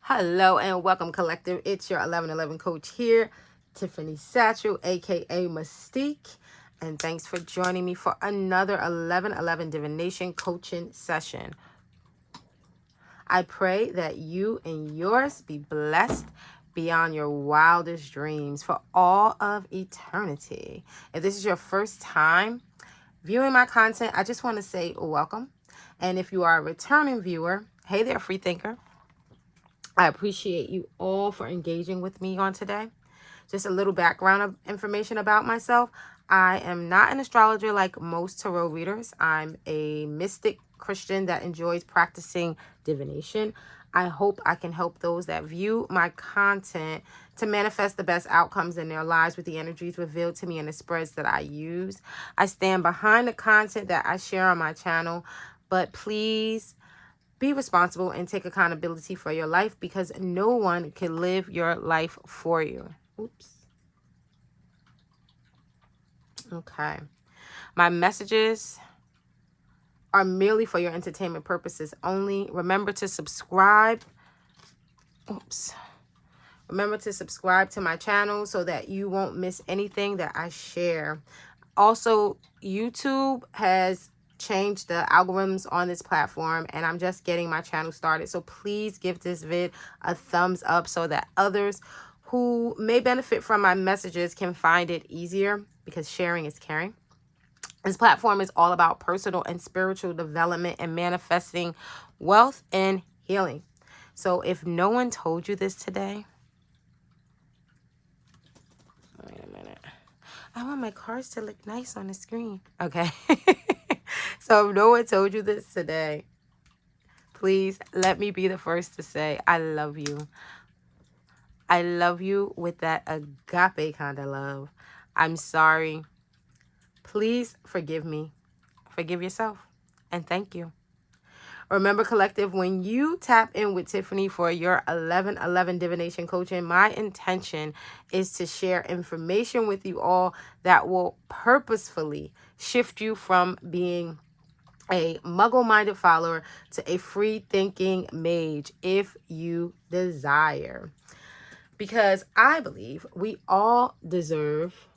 Hello and welcome, collective. It's your 1111 coach here, Tiffany Sachiel, aka Mystique. And thanks for joining me for another 1111 divination coaching session. I pray that you and yours be blessed beyond your wildest dreams for all of eternity. If this is your first time viewing my content, I just want to say welcome. And if you are a returning viewer, hey there, free thinker. I appreciate you all for engaging with me on today. Just a little background of information about myself. I am not an astrologer like most tarot readers. I'm a mystic Christian that enjoys practicing divination. I hope I can help those that view my content to manifest the best outcomes in their lives with the energies revealed to me and the spreads that I use. I stand behind the content that I share on my channel, but please be responsible and take accountability for your life because no one can live your life for you. Oops. Okay. My messages are merely for your entertainment purposes only. Remember to subscribe. Remember to subscribe to my channel so that you won't miss anything that I share. Also, YouTube has changed the algorithms on this platform and I'm just getting my channel started. So please give this vid a thumbs up so that others who may benefit from my messages can find it easier because sharing is caring. This platform is all about personal and spiritual development and manifesting wealth and healing. So if no one told you this today, wait a minute. I want my cards to look nice on the screen. Okay. So if no one told you this today, please let me be the first to say I love you. I love you with that agape kind of love. I'm sorry. Please forgive me. Forgive yourself. And thank you. Remember, collective, when you tap in with Tiffany for your 1111 divination coaching, my intention is to share information with you all that will purposefully shift you from being a muggle-minded follower to a free-thinking mage if you desire. Because I believe we all deserve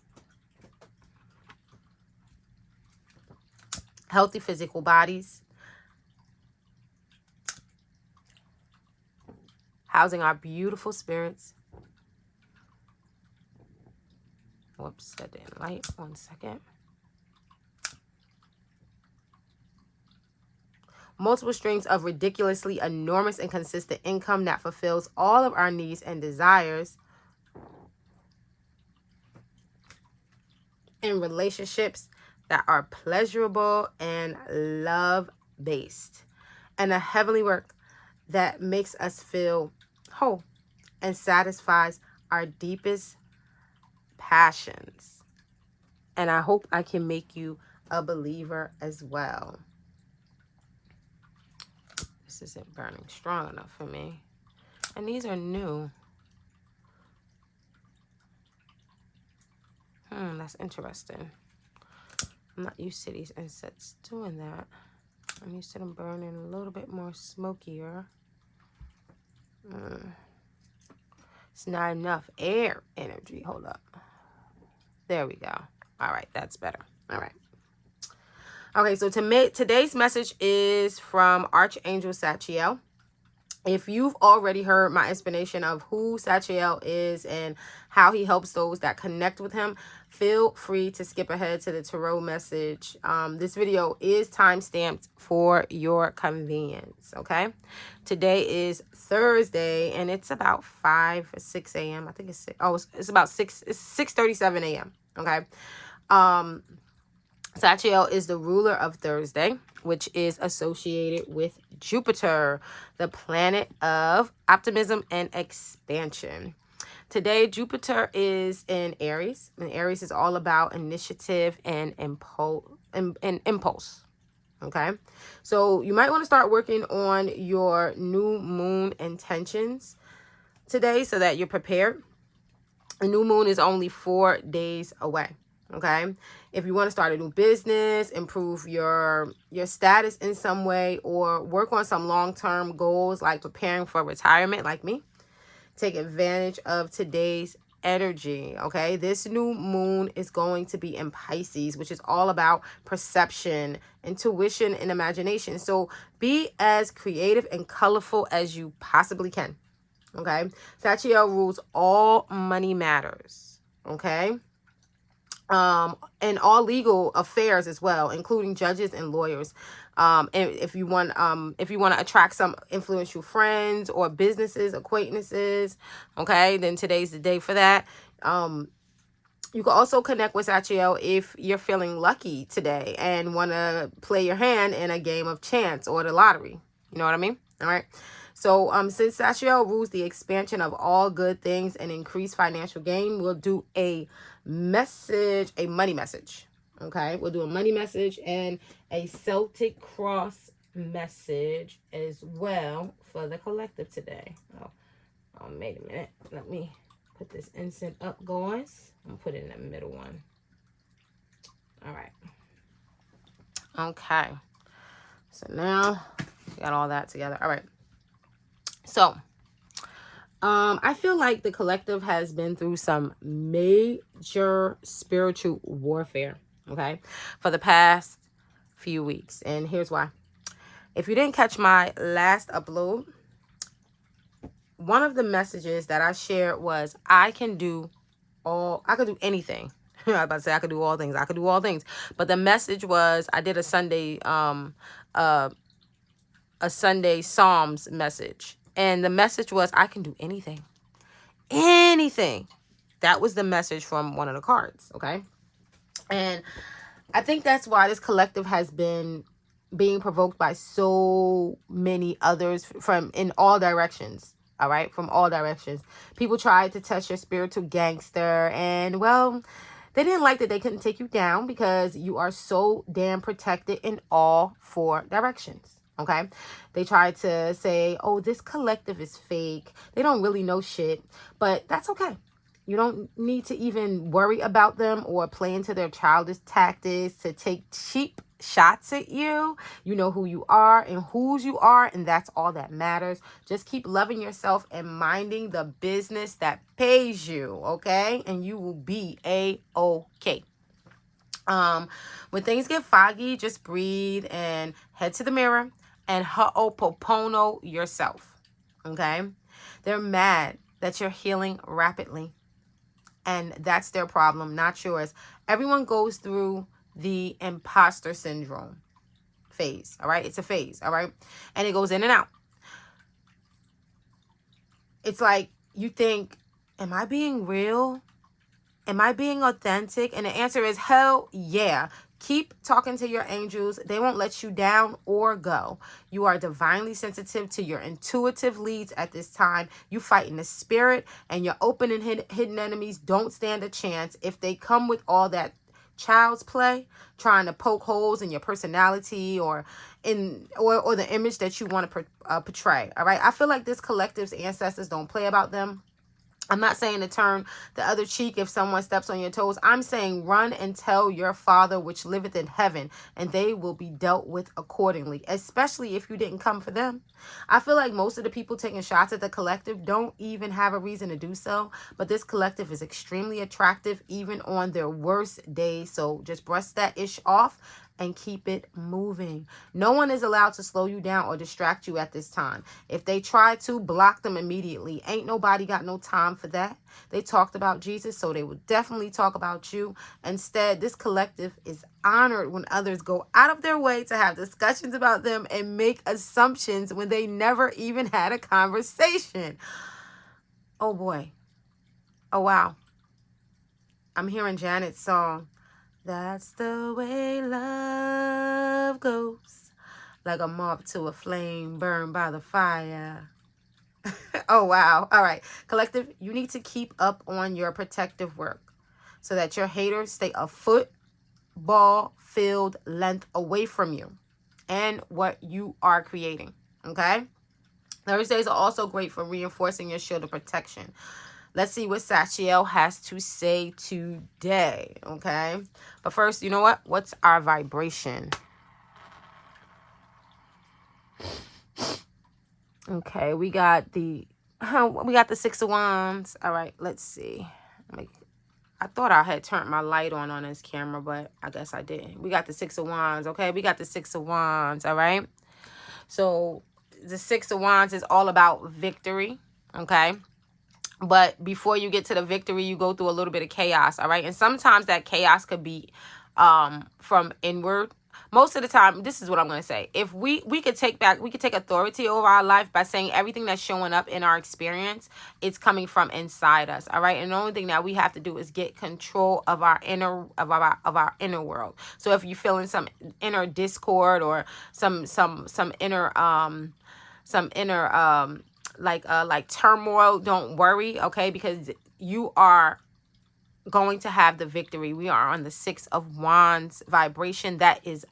healthy physical bodies, housing our beautiful spirits. Whoops, that didn't light. 1 second. Multiple streams of ridiculously enormous and consistent income that fulfills all of our needs and desires in relationships that are pleasurable and love-based, and a heavenly work that makes us feel whole and satisfies our deepest passions. And I hope I can make you a believer as well. This isn't burning strong enough for me. And these are new. That's interesting. I'm not used to these insets doing that. I'm used to them burning a little bit more smokier. It's not enough air energy. Hold up. There we go. All right, that's better. All right. Okay, so today's message is from Archangel Sachiel. If you've already heard my explanation of who Sachiel is and how he helps those that connect with him, feel free to skip ahead to the tarot message. This video is time-stamped for your convenience, okay? Today is Thursday, and it's about 5 or 6 a.m. I think it's 6. Oh, it's about 6. It's 6:37 a.m., okay? Sachiel is the ruler of Thursday, which is associated with Jupiter, the planet of optimism and expansion. Today, Jupiter is in Aries, and Aries is all about initiative and impulse. Okay, so you might want to start working on your new moon intentions today so that you're prepared. A new moon is only 4 days away. Okay. If you want to start a new business, improve your status in some way, or work on some long-term goals like preparing for retirement like me, take advantage of today's energy. Okay. This new moon is going to be in Pisces, which is all about perception, intuition, and imagination. So be as creative and colorful as you possibly can. Okay. Sachiel rules all money matters. Okay. And all legal affairs as well, including judges and lawyers. And if you want to attract some influential friends or businesses, acquaintances, okay, then today's the day for that. You can also connect with Sachiel if you're feeling lucky today and want to play your hand in a game of chance or the lottery. You know what I mean? All right. So since Sachiel rules the expansion of all good things and increased financial gain, we'll do a money message. Okay. We'll do a money message and a Celtic cross message as well for the collective today. Oh, wait a minute. Let me put this incense up, guys. I'm going to put it in the middle one. All right. Okay. So now we got all that together. All right. So, I feel like the collective has been through some major spiritual warfare, okay, for the past few weeks. And here's why. If you didn't catch my last upload, one of the messages that I shared was I could do anything. I was about to say I could do all things. I could do all things. But the message was I did a Sunday Psalms message. And the message was I can do anything. Anything. That was the message from one of the cards, okay? And I think that's why this collective has been being provoked by so many others from in all directions. All right, from all directions. People tried to test your spiritual gangster, and well, they didn't like that they couldn't take you down because you are so damn protected in all four directions. Okay, they tried to say, oh, this collective is fake. They don't really know shit, but that's okay. You don't need to even worry about them or play into their childish tactics to take cheap shots at you. You know who you are and whose you are, and that's all that matters. Just keep loving yourself and minding the business that pays you, okay? And you will be A-okay. When things get foggy, just breathe and head to the mirror and ho'oponopono yourself, okay? They're mad that you're healing rapidly. And that's their problem, not yours. Everyone goes through the imposter syndrome phase, all right? It's a phase, all right? And it goes in and out. It's like you think, am I being real? Am I being authentic? And the answer is hell yeah. Keep talking to your angels. They won't let you down or go. You are divinely sensitive to your intuitive leads at this time. You fight in the spirit, and your open and hidden enemies don't stand a chance. If they come with all that child's play, trying to poke holes in your personality or the image that you want to portray. All right. I feel like this collective's ancestors don't play about them. I'm not saying to turn the other cheek if someone steps on your toes. I'm saying run and tell your Father which liveth in heaven, and they will be dealt with accordingly, especially if you didn't come for them. I feel like most of the people taking shots at the collective don't even have a reason to do so, but this collective is extremely attractive even on their worst days. So just brush that ish off and keep it moving. No one is allowed to slow you down or distract you at this time. If they try to, block them immediately. Ain't nobody got no time for that. They talked about Jesus, so they will definitely talk about you. Instead, this collective is honored when others go out of their way to have discussions about them and make assumptions when they never even had a conversation. Oh boy. Oh wow. I'm hearing Janet's song. That's the way love goes, like a moth to a flame burned by the fire. Oh, wow. All right. Collective, you need to keep up on your protective work so that your haters stay a football field length away from you and what you are creating. Okay? Thursdays are also great for reinforcing your shield of protection. Let's see what Sachiel has to say today, okay? But first, you know what? What's our vibration? Okay, we got the Six of Wands. All right, let's see. I thought I had turned my light on this camera, but I guess I didn't. We got the Six of Wands, okay? We got the Six of Wands, all right? So the Six of Wands is all about victory, okay? But before you get to the victory, you go through a little bit of chaos, all right? And sometimes that chaos could be from inward. Most of the time, this is what I'm going to say. If we could take authority over our life by saying everything that's showing up in our experience, it's coming from inside us, all right? And the only thing that we have to do is get control of our inner world. So if you're feeling some inner discord or some inner like turmoil, don't worry, okay? Because you are going to have the victory. We are on the Six of Wands vibration. That is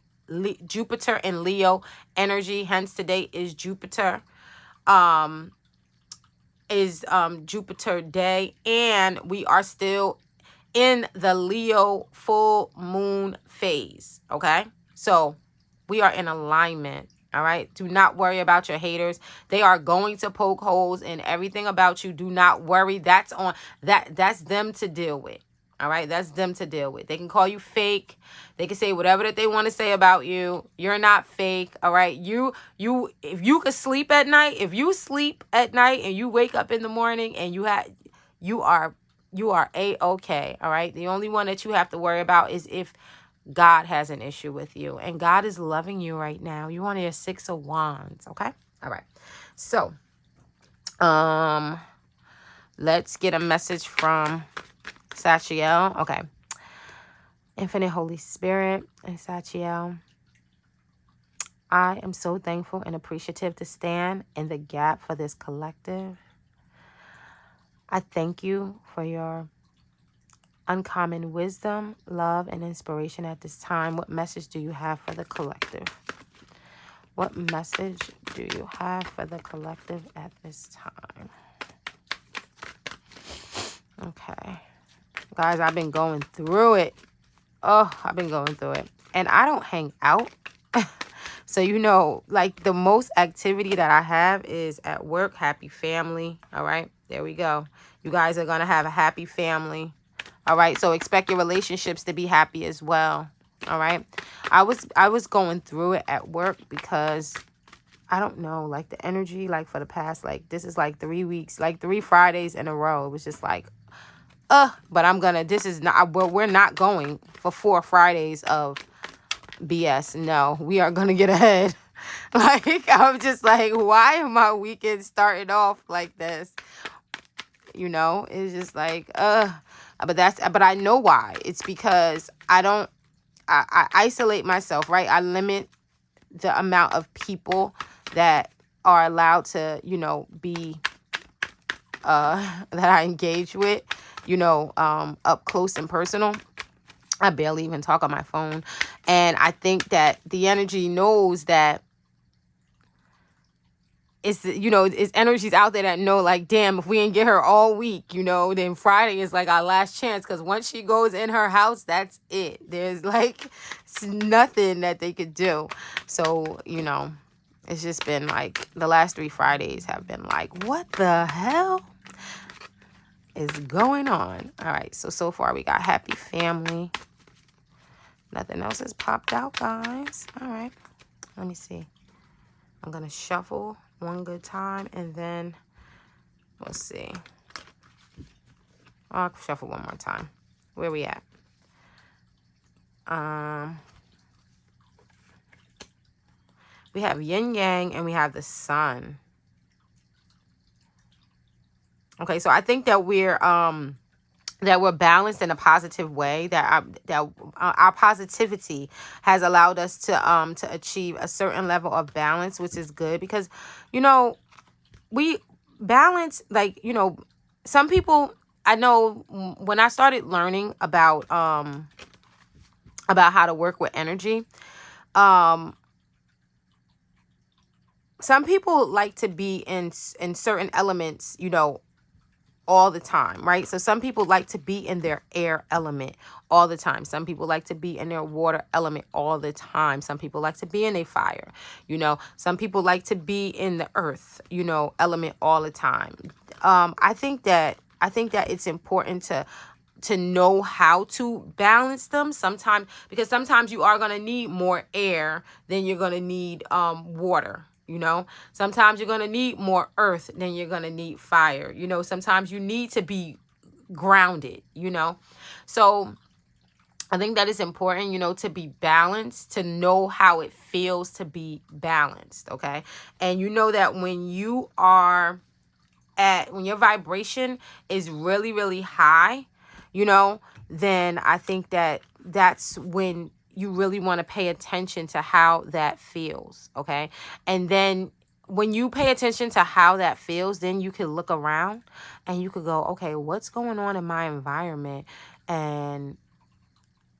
Jupiter and Leo energy. Hence today is Jupiter Jupiter day, and we are still in the Leo full moon phase, okay? So we are in alignment. All right. Do not worry about your haters. They are going to poke holes in everything about you. Do not worry. That's them to deal with. All right. That's them to deal with. They can call you fake. They can say whatever that they want to say about you. You're not fake. All right. If you could sleep at night, if you sleep at night and you wake up in the morning and you are A-okay. All right. The only one that you have to worry about is if God has an issue with you, and God is loving you right now. You want your Six of Wands, okay? All right. So, let's get a message from Sachiel. Okay. Infinite Holy Spirit and Sachiel, I am so thankful and appreciative to stand in the gap for this collective. I thank you for your uncommon wisdom, love, and inspiration at this time. What message do you have for the collective? What message do you have for the collective at this time? Okay. Guys, I've been going through it. Oh, I've been going through it. And I don't hang out. So, like the most activity that I have is at work. Happy family. All right. There we go. You guys are going to have a happy family. All right. So expect your relationships to be happy as well. All right. I was going through it at work because I don't know, like the energy, like for the past, like this is like 3 weeks, like 3 Fridays in a row. It was just like, but we're not going for 4 Fridays of BS. No, we are going to get ahead. Like, I'm just like, why am my weekend starting off like this? It's just like, but I know why. It's because I isolate myself, right? I limit the amount of people that are allowed to, be, that I engage with, up close and personal. I barely even talk on my phone. And I think that the energy knows that it's energies out there that know, like, damn, if we didn't get her all week, then Friday is like our last chance. Because once she goes in her house, that's it. There's like nothing that they could do. So, it's just been like the last 3 Fridays have been like, what the hell is going on? All right. So far we got happy family. Nothing else has popped out, guys. All right. Let me see. I'm going to shuffle one good time and then we'll see. I'll shuffle one more time. Where we at? We have yin yang and we have the sun. Okay, so I think that we're balanced in a positive way, that our positivity has allowed us to achieve a certain level of balance, which is good because, we balance, like, some people, I know when I started learning about how to work with energy, some people like to be in certain elements, all the time, right? So some people like to be in their air element all the time. Some people like to be in their water element all the time. Some people like to be in a fire, some people like to be in the earth, element all the time. I think that it's important to know how to balance them sometimes, because sometimes you are going to need more air than you're going to need water. Sometimes you're going to need more earth than you're going to need fire. Sometimes you need to be grounded. So I think that is important, to be balanced, to know how it feels to be balanced. Okay. And that when you are when your vibration is really, really high, then I think that that's when you really want to pay attention to how that feels. Okay. And then when you pay attention to how that feels, then you can look around and you could go, okay, what's going on in my environment? And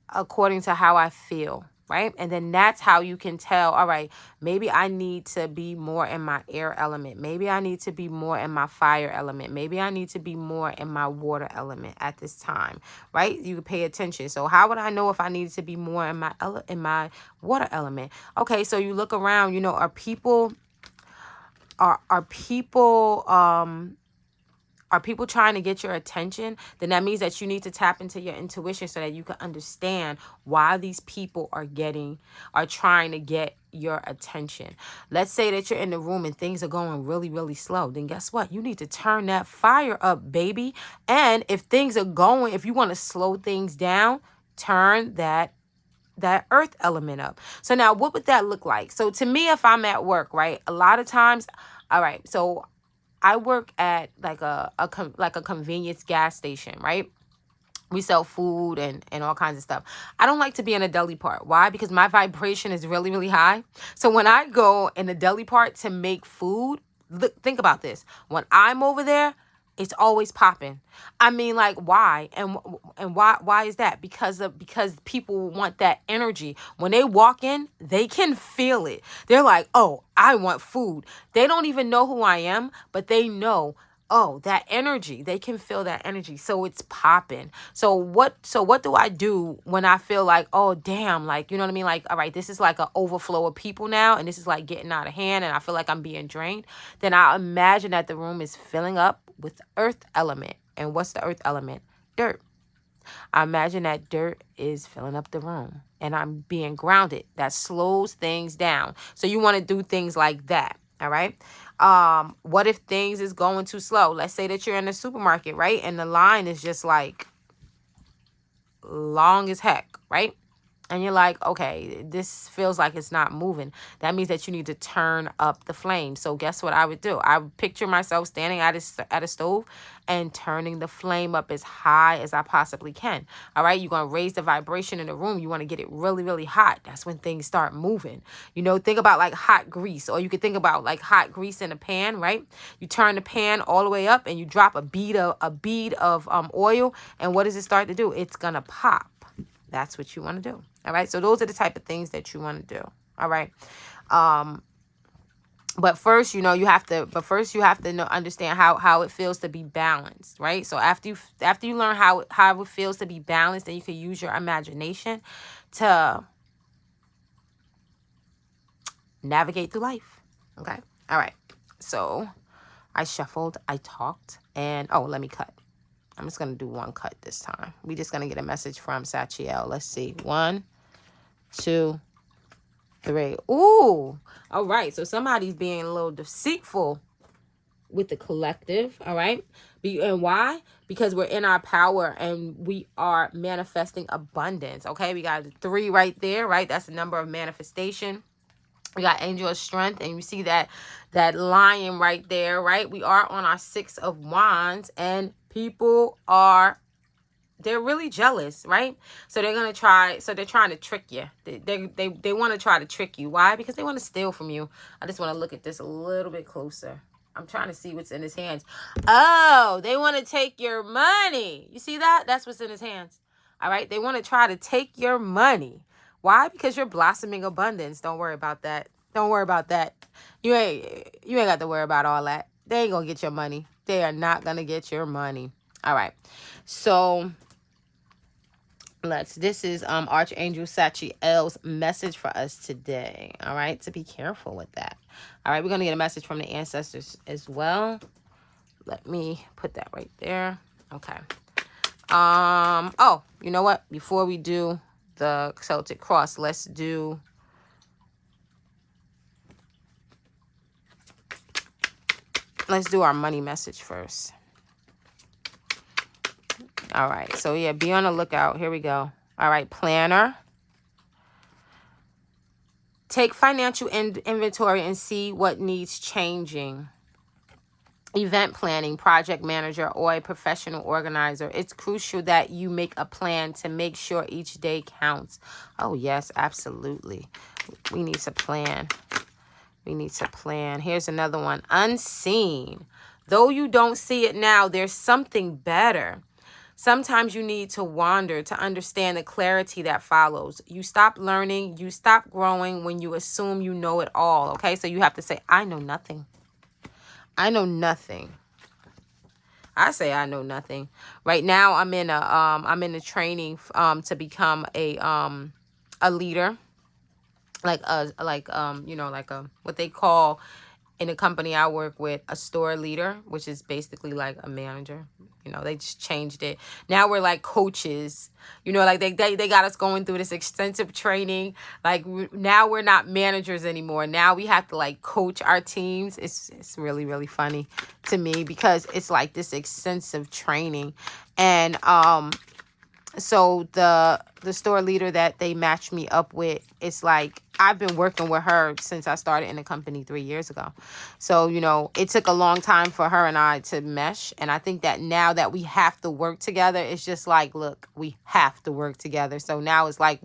according to how I feel, right? And then that's how you can tell, all right, maybe I need to be more in my air element. Maybe I need to be more in my fire element. Maybe I need to be more in my water element at this time, right? You pay attention. So how would I know if I needed to be more in my water element? Okay, so you look around, are people trying to get your attention? Then that means that you need to tap into your intuition so that you can understand why these people are trying to get your attention. Let's say that you're in the room and things are going really, really slow. Then guess what? You need to turn that fire up, baby. And if you want to slow things down, turn that earth element up. So now what would that look like? So to me, if I'm at work, right, a lot of times, all right, so I work at like a convenience gas station, right? We sell food and all kinds of stuff. I don't like to be in a deli part. Why? Because my vibration is really, really high. So when I go in the deli part to make food, think about this. When I'm over there, it's always popping. I mean, like, why? And why is that? Because people want that energy. When they walk in, they can feel it. They're like, oh, I want food. They don't even know who I am, but they know, oh, that energy. They can feel that energy. So it's popping. So what do I do when I feel like, oh, damn, like, you know what I mean? Like, all right, this is like an overflow of people now, and this is like getting out of hand, and I feel like I'm being drained. Then I imagine that the room is filling up with earth element. And what's the earth element? Dirt. I imagine that dirt is filling up the room and I'm being grounded. That slows things down. So you want to do things like that. All right. What if things is going too slow? Let's say that you're in the supermarket, right? And the line is just like long as heck, right? And you're like, okay, this feels like it's not moving. That means that you need to turn up the flame. So guess what I would do? I would picture myself standing at a stove and turning the flame up as high as I possibly can. All right, you're going to raise the vibration in the room. You want to get it really, really hot. That's when things start moving. Think about like hot grease, or you could think about like hot grease in a pan, right? You turn the pan all the way up and you drop a bead of oil. And what does it start to do? It's going to pop. That's what you want to do. All right. So those are the type of things that you want to do. All right. But first, you have to understand how it feels to be balanced. Right. So after you learn how it feels to be balanced, then you can use your imagination to navigate through life. Okay. All right. So I shuffled, I talked, and let me cut. I'm just going to do one cut this time. We're just going to get a message from Sachiel. Let's see. 1, 2, 3. Ooh. All right. So somebody's being a little deceitful with the collective. All right. And why? Because we're in our power and we are manifesting abundance. Okay. We got 3 right there, right? That's the number of manifestation. We got angel of strength, and you see that lion right there, right? We are on our 6 of wands, and people they're really jealous, right? So they're trying to trick you. They want to try to trick you. Why? Because they want to steal from you. I just want to look at this a little bit closer. I'm trying to see what's in his hands. Oh, they want to take your money. You see that? That's what's in his hands. All right. They want to try to take your money. Why? Because you're blossoming abundance. Don't worry about that. Don't worry about that. You ain't got to worry about all that. They ain't gonna get your money. They are not going to get your money. All right. So this is Archangel Sachiel's message for us today. All right. To be careful with that. All right. We're going to get a message from the ancestors as well. Let me put that right there. Okay. Oh, you know what? Before we do the Celtic cross, let's do our money message first. All right. So yeah, be on the lookout. Here we go. All right, planner. Take financial inventory and see what needs changing. Event planning, project manager, or a professional organizer. It's crucial that you make a plan to make sure each day counts. Oh, yes, absolutely. We need to plan. We need to plan. Here's another one. Unseen. Though you don't see it now, there's something better. Sometimes you need to wander to understand the clarity that follows. You stop learning, you stop growing when you assume you know it all. Okay, so you have to say, I know nothing. I know nothing. I say I know nothing. Right now I'm in a training to become a leader. Like what they call in the company I work with, a store leader, which is basically like a manager. You know, they just changed it. Now we're like coaches. You know, like they got us going through this extensive training. Like now we're not managers anymore. Now we have to like coach our teams. It's really, really funny to me because it's like this extensive training. And so the store leader that they matched me up with, it's like I've been working with her since I started in the company 3 years ago. So, you know, it took a long time for her and I to mesh. And I think that now that we have to work together, it's just like, look, we have to work together. So now it's like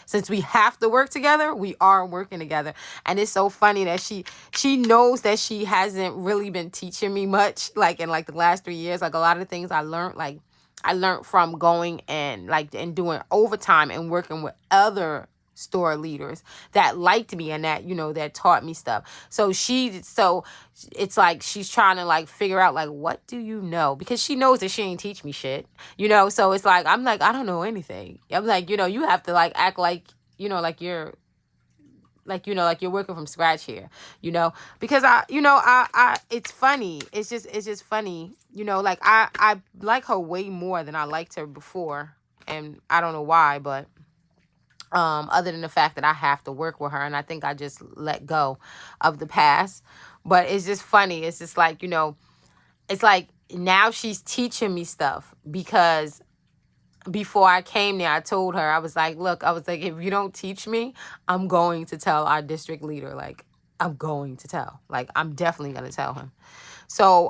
since we have to work together, we are working together. And it's so funny that she knows that she hasn't really been teaching me much, like in like the last 3 years. Like a lot of things I learned from going and doing overtime and working with other store leaders that liked me and that, you know, that taught me stuff. So it's like she's trying to like figure out like, what do you know? Because she knows that she ain't teach me shit, you know? So it's like, I'm like, I don't know anything. I'm like, you know, you have to like act like, you know, like you're working from scratch here, you know, because I it's funny. It's just funny, you know, like I like her way more than I liked her before. And I don't know why, but other than the fact that I have to work with her, and I think I just let go of the past. But it's just funny. It's just like, you know, it's like now she's teaching me stuff because before I came there, I told her, I was like, look, if you don't teach me, I'm going to tell our district leader. Like, I'm going to tell. Like, I'm definitely going to tell him. So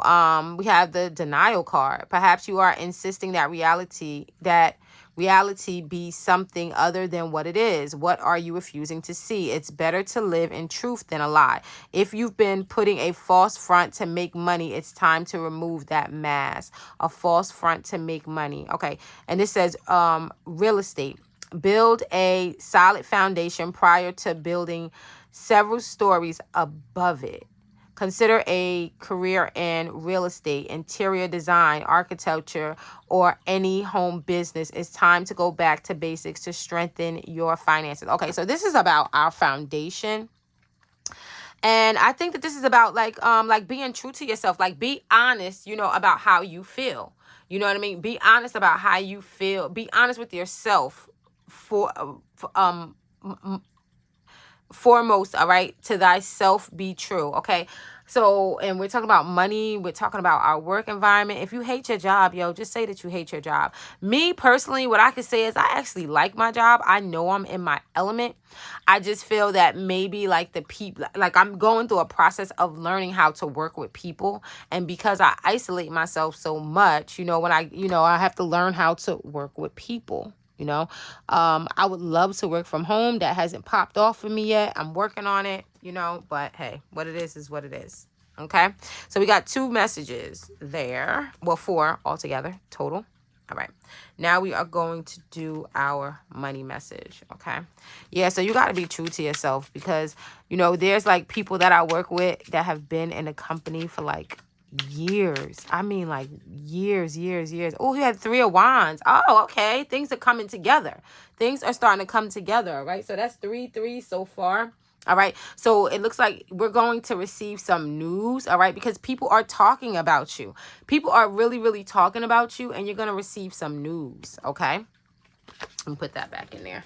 we have the denial card. Perhaps you are insisting that reality be something other than what it is. What are you refusing to see? It's better to live in truth than a lie. If you've been putting a false front to make money, it's time to remove that mask. A false front to make money. Okay. And this says real estate. Build a solid foundation prior to building several stories above it. Consider a career in real estate, interior design, architecture, or any home business. It's time to go back to basics to strengthen your finances. Okay, so this is about our foundation. And I think that this is about like being true to yourself. Like, be honest, you know, about how you feel. You know what I mean? Be honest about how you feel. Be honest with yourself foremost, all right? To thyself be true, okay? So, and we're talking about money. We're talking about our work environment. If you hate your job, just say that you hate your job. Me, personally, what I could say is I actually like my job. I know I'm in my element. I just feel that maybe like the people, like I'm going through a process of learning how to work with people. And because I isolate myself so much, you know, when I have to learn how to work with people. You know, I would love to work from home. That hasn't popped off for me yet. I'm working on it, you know, but hey, what it is what it is. Okay. So we got 2 messages there. Well, 4 altogether total. All right. Now we are going to do our money message. Okay. Yeah. So you got to be true to yourself because, you know, there's like people that I work with that have been in a company for like years. I mean, like years. Oh, he had 3 of Wands. Oh, okay. Things are coming together. Things are starting to come together. All right. So that's 3 so far. All right. So it looks like we're going to receive some news. All right. Because people are talking about you. People are really talking about you, and you're going to receive some news. Okay. Let me put that back in there.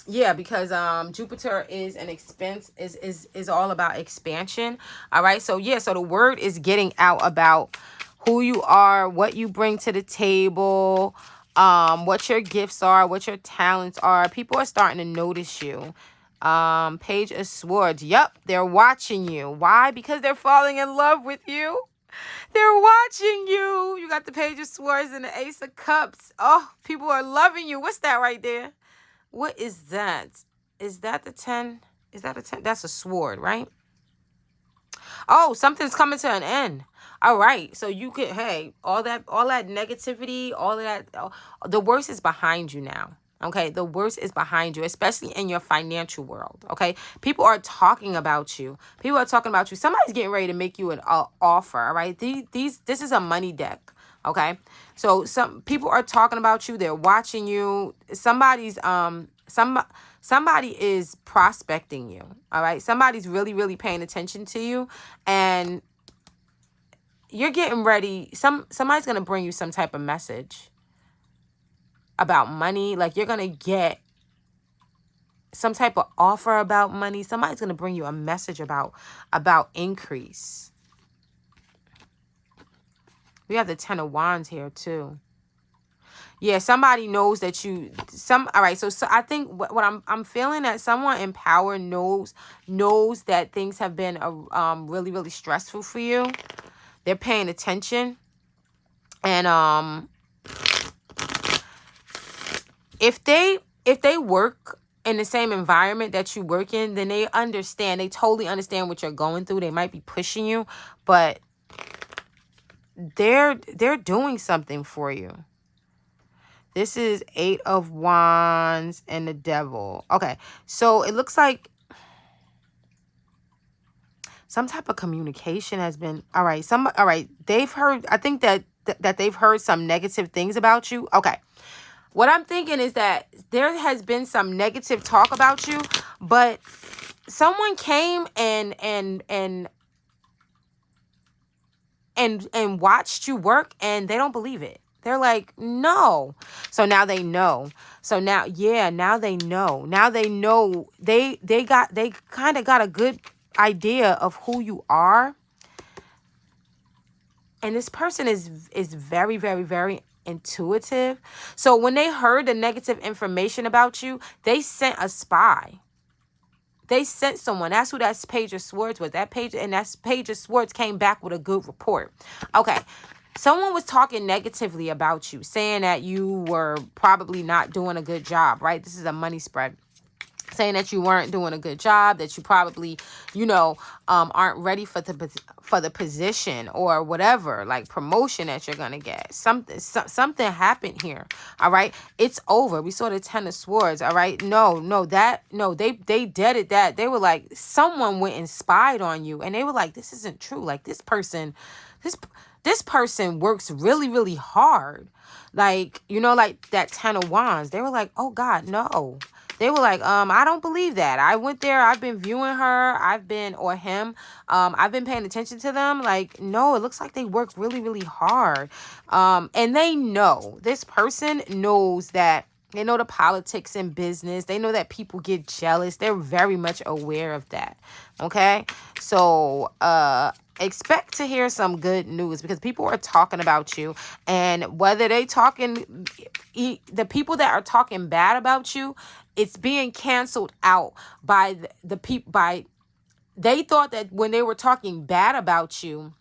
Yeah, because Jupiter is an expense is all about expansion. All right. So yeah, so the word is getting out about who you are, what you bring to the table, what your gifts are, what your talents are. People are starting to notice you. Page of Swords. Yep, they're watching you. Why? Because they're falling in love with you. They're watching you. You got the Page of Swords and the Ace of Cups. Oh, people are loving you. What's that right there? What is that? Is that the 10? Is that a 10? That's a sword, right? Oh, something's coming to an end. All right. So you could, hey, all that negativity, all of that, the worst is behind you now. Okay. The worst is behind you, especially in your financial world. Okay. People are talking about you. People are talking about you. Somebody's getting ready to make you an offer. All right. This is a money deck. Okay. So some people are talking about you. They're watching you. Somebody is prospecting you. All right. Somebody's really paying attention to you, and you're getting ready. Somebody's going to bring you some type of message about money. Like you're going to get some type of offer about money. Somebody's going to bring you a message about increase. We have the 10 of Wands here too. Yeah, somebody knows that all right, so I think what I'm feeling that someone in power knows that things have been really stressful for you. They're paying attention. And if they work in the same environment that you work in, then they totally understand what you're going through. They might be pushing you, but they're doing something for you. This is 8 of Wands and the Devil. Okay, so it looks like some type of communication has been, all right, they've heard, I think that they've heard some negative things about you. Okay, what I'm thinking is that there has been some negative talk about you, but someone came and watched you work, and they don't believe it. They're like, no. So now they know. So now, yeah, now they know. Now they know. They kind of got a good idea of who you are. And this person is very intuitive. So when they heard the negative information about you, they sent a spy. They sent someone. That's who that Page of Swords was. That Page of Swords came back with a good report. Okay. Someone was talking negatively about you, saying that you were probably not doing a good job, right? This is a money spread. Saying that you weren't doing a good job, that you probably, aren't ready for the position or whatever, like promotion that you're gonna get. Something happened here. All right, it's over. We saw the 10 of Swords. All right, they deaded that. They were like, someone went and spied on you, and they were like, this isn't true. Like this person works really hard. Like, like that 10 of Wands. They were like, oh God, no. They were like, I don't believe that. I went there. I've been viewing her. I've been paying attention to them. Like, no, it looks like they work really hard. And they know, this person knows that, they know the politics in business. They know that people get jealous. They're very much aware of that. Okay. So, expect to hear some good news, because people are talking about you, and whether the people that are talking bad about you, it's being canceled out by the people. They thought that when they were talking bad about you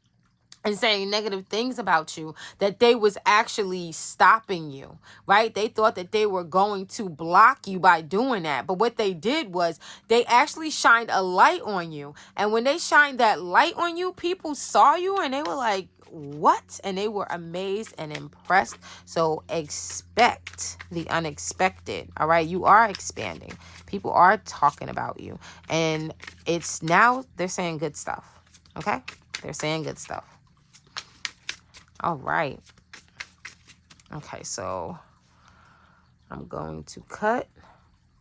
and saying negative things about you, that they was actually stopping you, right? They thought that they were going to block you by doing that. But what they did was they actually shined a light on you. And when they shined that light on you, people saw you and they were like, what? And they were amazed and impressed. So expect the unexpected. All right. You are expanding. People are talking about you. And it's now they're saying good stuff. Okay? They're saying good stuff. All right. Okay, so I'm going to cut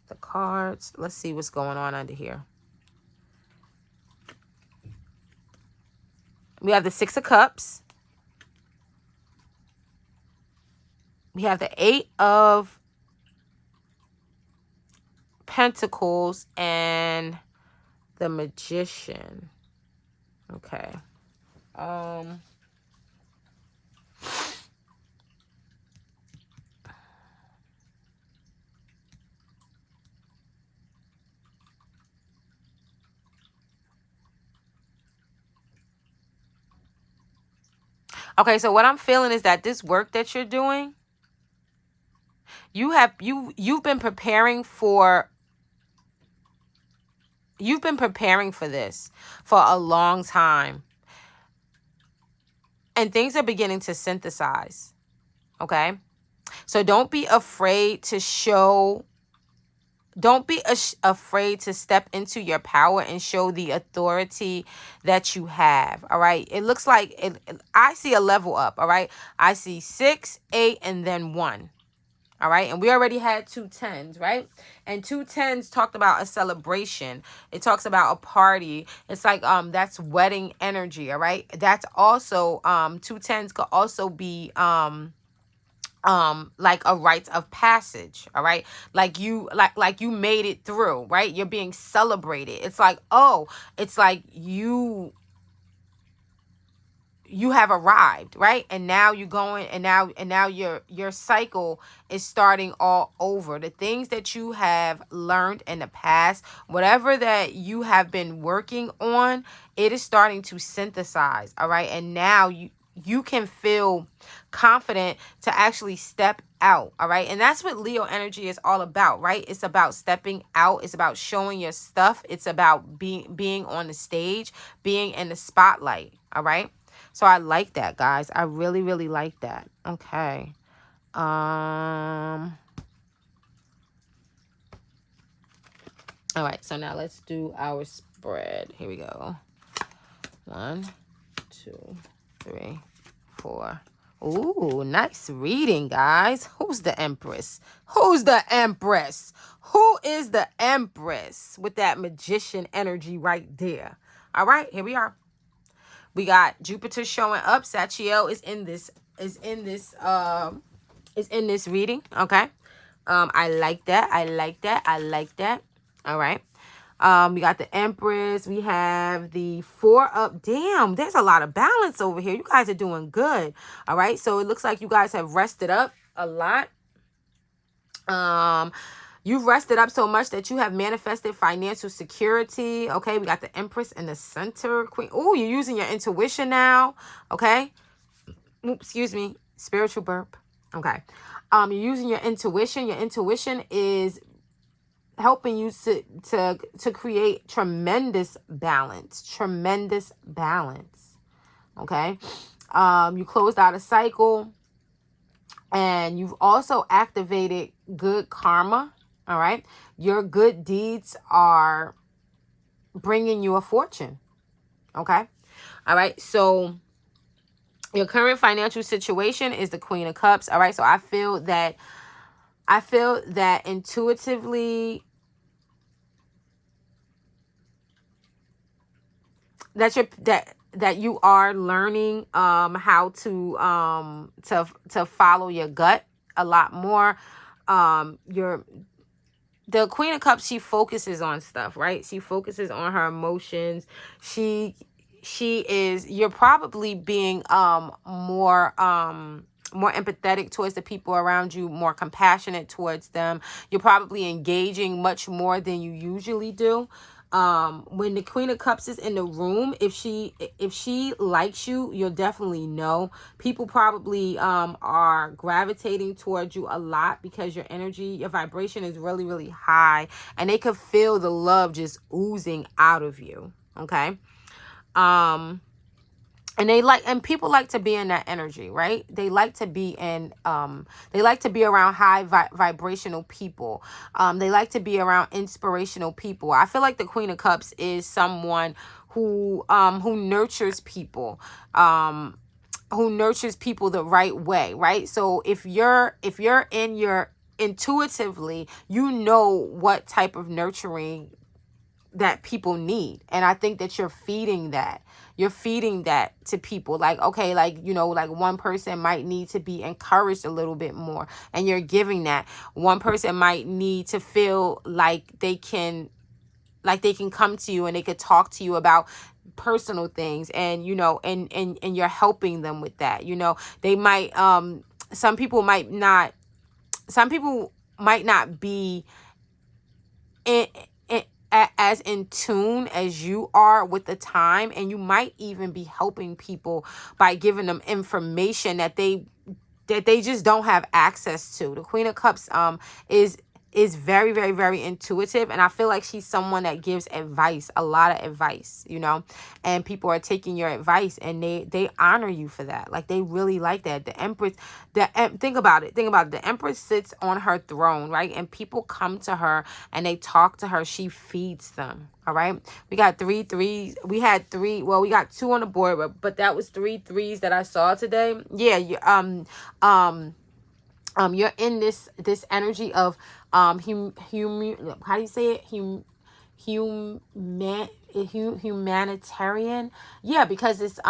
the cards. Let's see what's going on under here. We have the Six of Cups. We have the Eight of Pentacles and the Magician. Okay. Okay, so what I'm feeling is that this work that you're doing, you've been preparing for this for a long time. And things are beginning to synthesize. Okay? So don't be afraid to show. Don't be afraid to step into your power and show the authority that you have. All right. It looks like I see a level up. All right. I see 6, 8, and then 1. All right. And we already had 2 10s, right? And 2 10s talked about a celebration. It talks about a party. It's like that's wedding energy. All right. That's also 2 10s could also be like a rite of passage. All right, like you made it through, right? You're being celebrated. It's like, oh, it's like you have arrived, right? And now you're going, and now your cycle is starting all over. The things that you have learned in the past, whatever that you have been working on, it is starting to synthesize. All right, and now you can feel confident to actually step out. All right. And that's what Leo energy is all about, right? It's about stepping out. It's about showing your stuff. It's about being on the stage, being in the spotlight. All right. So I like that, guys. I really, really like that. Okay. All right. So now let's do our spread. Here we go. 1, 2, 3, 4. Ooh, nice reading, guys. Who's the Empress? Who's the Empress? Who is the Empress with that magician energy right there? All right, here we are. We got Jupiter showing up. Sachiel is in this reading. Okay. I like that. I like that. I like that. All right. We got the Empress. We have the 4 up. Damn, there's a lot of balance over here. You guys are doing good. All right. So it looks like you guys have rested up a lot. You've rested up so much that you have manifested financial security. Okay. We got the Empress in the center. Queen. Oh, you're using your intuition now. Okay. Oops, excuse me. Spiritual burp. Okay. You're using your intuition. Your intuition is helping you to create tremendous balance. Okay. You closed out a cycle, and you've also activated good karma. All right. Your good deeds are bringing you a fortune. Okay. All right. So your current financial situation is the Queen of Cups. All right. So I feel that intuitively that you are learning how to follow your gut a lot more. The Queen of Cups, she focuses on stuff, right? She focuses on her emotions. You're probably being more empathetic towards the people around you, more compassionate towards them. You're probably engaging much more than you usually do. When the Queen of Cups is in the room, if she likes you, you'll definitely know. People probably are gravitating towards you a lot because your energy, your vibration is really, really high, and they could feel the love just oozing out of you. Okay. And people like to be in that energy, right? They like to be around high vibrational people. They like to be around inspirational people. I feel like the Queen of Cups is someone who nurtures people, who nurtures people the right way, right? So if you're in your intuitively, you know what type of nurturing that people need. And I think that you're feeding that. You're feeding that to people. Like, okay, like, you know, like one person might need to be encouraged a little bit more, and you're giving that. One person might need to feel like they can come to you and they could talk to you about personal things, and you know, and you're helping them with that. You know, they might some people might not be in, as in tune as you are with the time, and you might even be helping people by giving them information that they just don't have access to. The Queen of Cups is very, very, very intuitive, and I feel like she's someone that gives advice, a lot of advice, you know, and people are taking your advice, and they honor you for that. Like, they really like that. The Empress, think about it, the Empress sits on her throne, right? And people come to her and they talk to her. She feeds them. All right, we got 3 threes. We had 3. Well, we got 2 on the board, but that was 3 threes that I saw today. Yeah, you're in this energy of how do you say it? Humanitarian. Yeah, because it's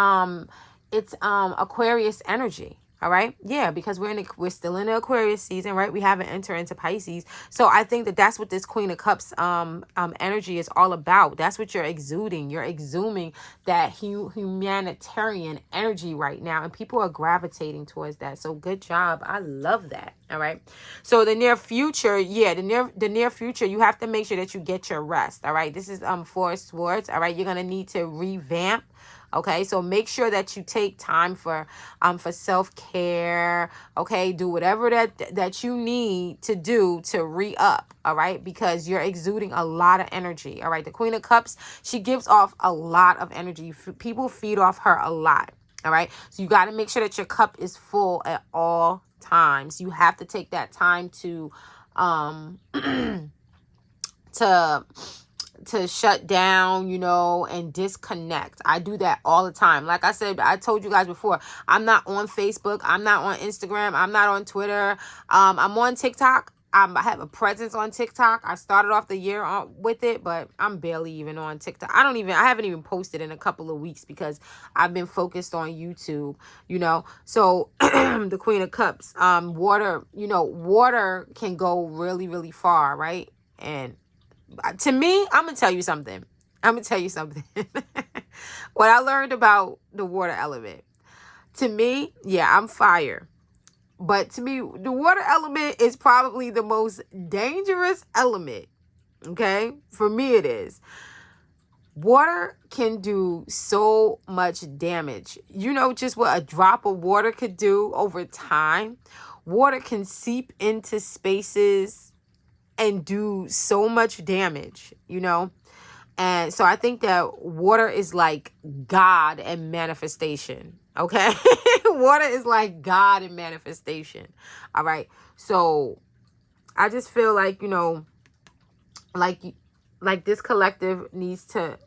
Aquarius energy. All right. Yeah, because we're still in the Aquarius season, right? We haven't entered into Pisces. So I think that that's what this Queen of Cups energy is all about. That's what you're exuding. You're exhuming that humanitarian energy right now, and people are gravitating towards that. So good job. I love that. All right. So the near future, the near future, you have to make sure that you get your rest. All right. This is 4 of Swords. All right. You're gonna need to revamp. Okay, so make sure that you take time for self-care. Okay, do whatever that you need to do to re-up. All right, because you're exuding a lot of energy. All right, the Queen of Cups, she gives off a lot of energy. People feed off her a lot. All right, so you got to make sure that your cup is full at all times. You have to take that time to to shut down, you know, and disconnect. I do that all the time. Like I said, I told you guys before, I'm not on Facebook. I'm not on Instagram. I'm not on Twitter. I'm on TikTok. I have a presence on TikTok. I started off the year with it, but I'm barely even on TikTok. I haven't even posted in a couple of weeks because I've been focused on YouTube, you know. So the Queen of Cups, water, you know, water can go really, really far, right? And to me, I'm going to tell you something. What I learned about the water element. To me, yeah, I'm fire. But to me, the water element is probably the most dangerous element. Okay? For me, it is. Water can do so much damage. You know just what a drop of water could do over time? Water can seep into spaces and do so much damage, you know? And so I think that water is like God and manifestation, okay? Water is like God and manifestation, all right? So I just feel like, you know, like this collective needs to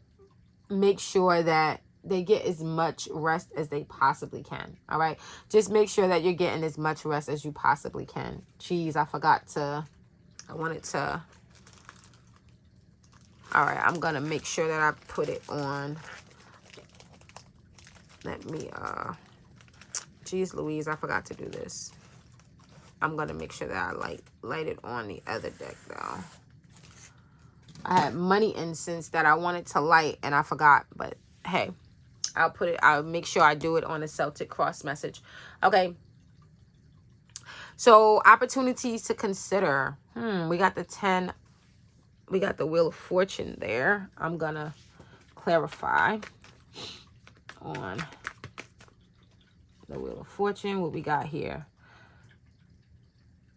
make sure that they get as much rest as they possibly can, all right? Just make sure that you're getting as much rest as you possibly can. Jeez, I wanted to. All right, I'm going to make sure that I put it on. Let me, geez Louise, I forgot to do this. I'm going to make sure that I light it on the other deck though. I had money incense that I wanted to light and I forgot, but hey, I'll make sure I do it on the Celtic cross message. Okay. So opportunities to consider. We got the 10. We got the Wheel of Fortune there. I'm going to clarify on the Wheel of Fortune what we got here.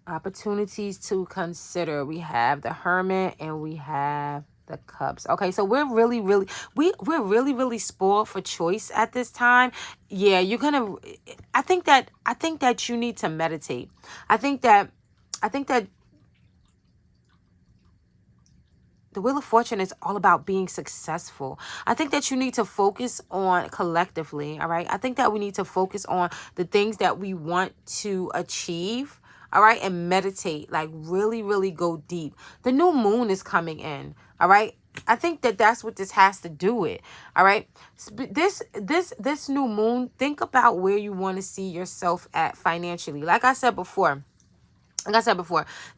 Opportunities to consider. We have the Hermit and we have the Cups. Okay, so we're really, really spoiled for choice at this time. Yeah, I think that you need to meditate. I think that the Wheel of Fortune is all about being successful. I think that you need to focus on collectively, all right? I think that we need to focus on the things that we want to achieve, all right? And meditate, like really, really go deep. The new moon is coming in, all right? I think that that's what this has to do with, all right? This new moon, think about where you want to see yourself at financially. Like I said before,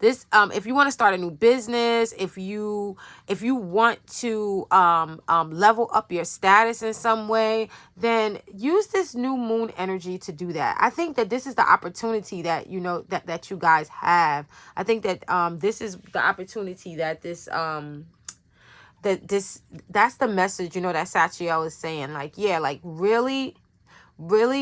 this if you want to start a new business, if you want to level up your status in some way, then use this new moon energy to do that. I think that this is the opportunity that that you guys have. I think that this is the opportunity that that's the message, that Sachiel is saying. Like, yeah, like really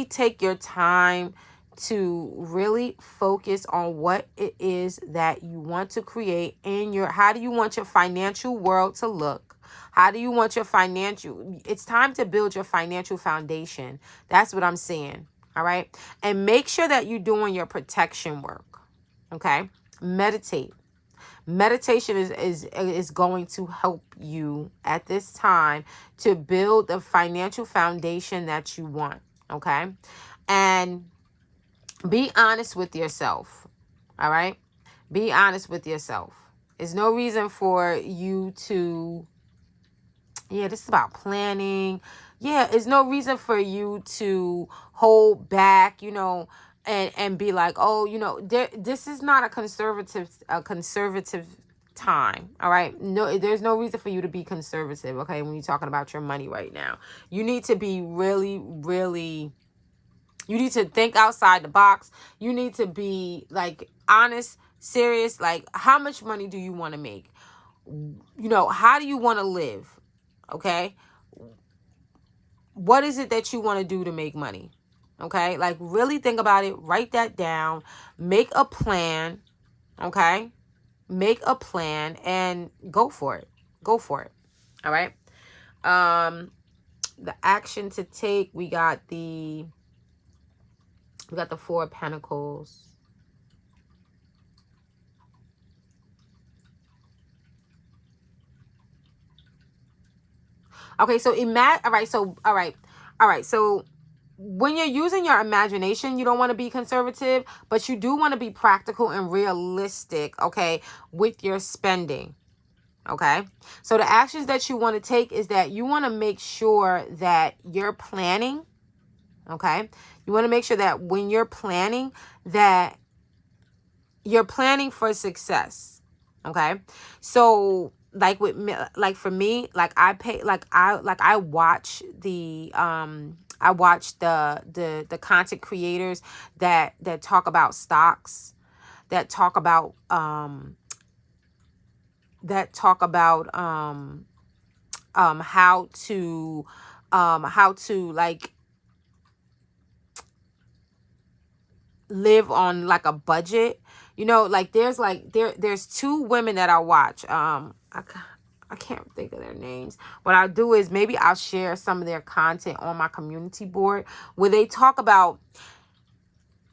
take your time to really focus on what it is that you want to create in how do you want your financial world to look? How do you want it's time to build your financial foundation. That's what I'm saying. All right. And make sure that you're doing your protection work. Okay. Meditation is going to help you at this time to build the financial foundation that you want. Okay. And be honest with yourself. All right. Be honest with yourself. There's no reason for you to, this is about planning. There's no reason for you to hold back, and be like, oh, this is not a conservative time. All right. No, there's no reason for you to be conservative. Okay. When you're talking about your money right now, you need to be really, really, you need to think outside the box. You need to be like honest, serious. Like, how much money do you want to make? How do you want to live? Okay. What is it that you want to do to make money? Okay. Like, really think about it. Write that down. Make a plan. Okay. Make a plan and go for it. Go for it. All right. The action to take, we got the Four of Pentacles. Okay, so all right. So when you're using your imagination, you don't want to be conservative, but you do want to be practical and realistic, okay, with your spending. Okay. So the actions that you want to take is that you want to make sure that you're planning. Okay. You want to make sure that when you're planning, that you're planning for success. Okay. So like with me, like for me, like I watch the content creators that talk about stocks, that talk about how to like live on like a budget. Like there's two women that I watch. I can't think of their names. What I'll do is maybe I'll share some of their content on my community board where they talk about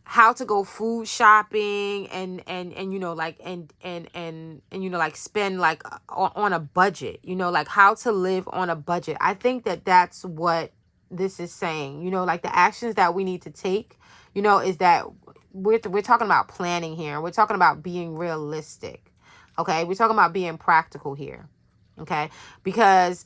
how to go food shopping and like spend like on a budget, like how to live on a budget. I think that that's what this is saying, like the actions that we need to take, is that we're talking about planning here. We're talking about being realistic. Okay. We're talking about being practical here. Okay. Because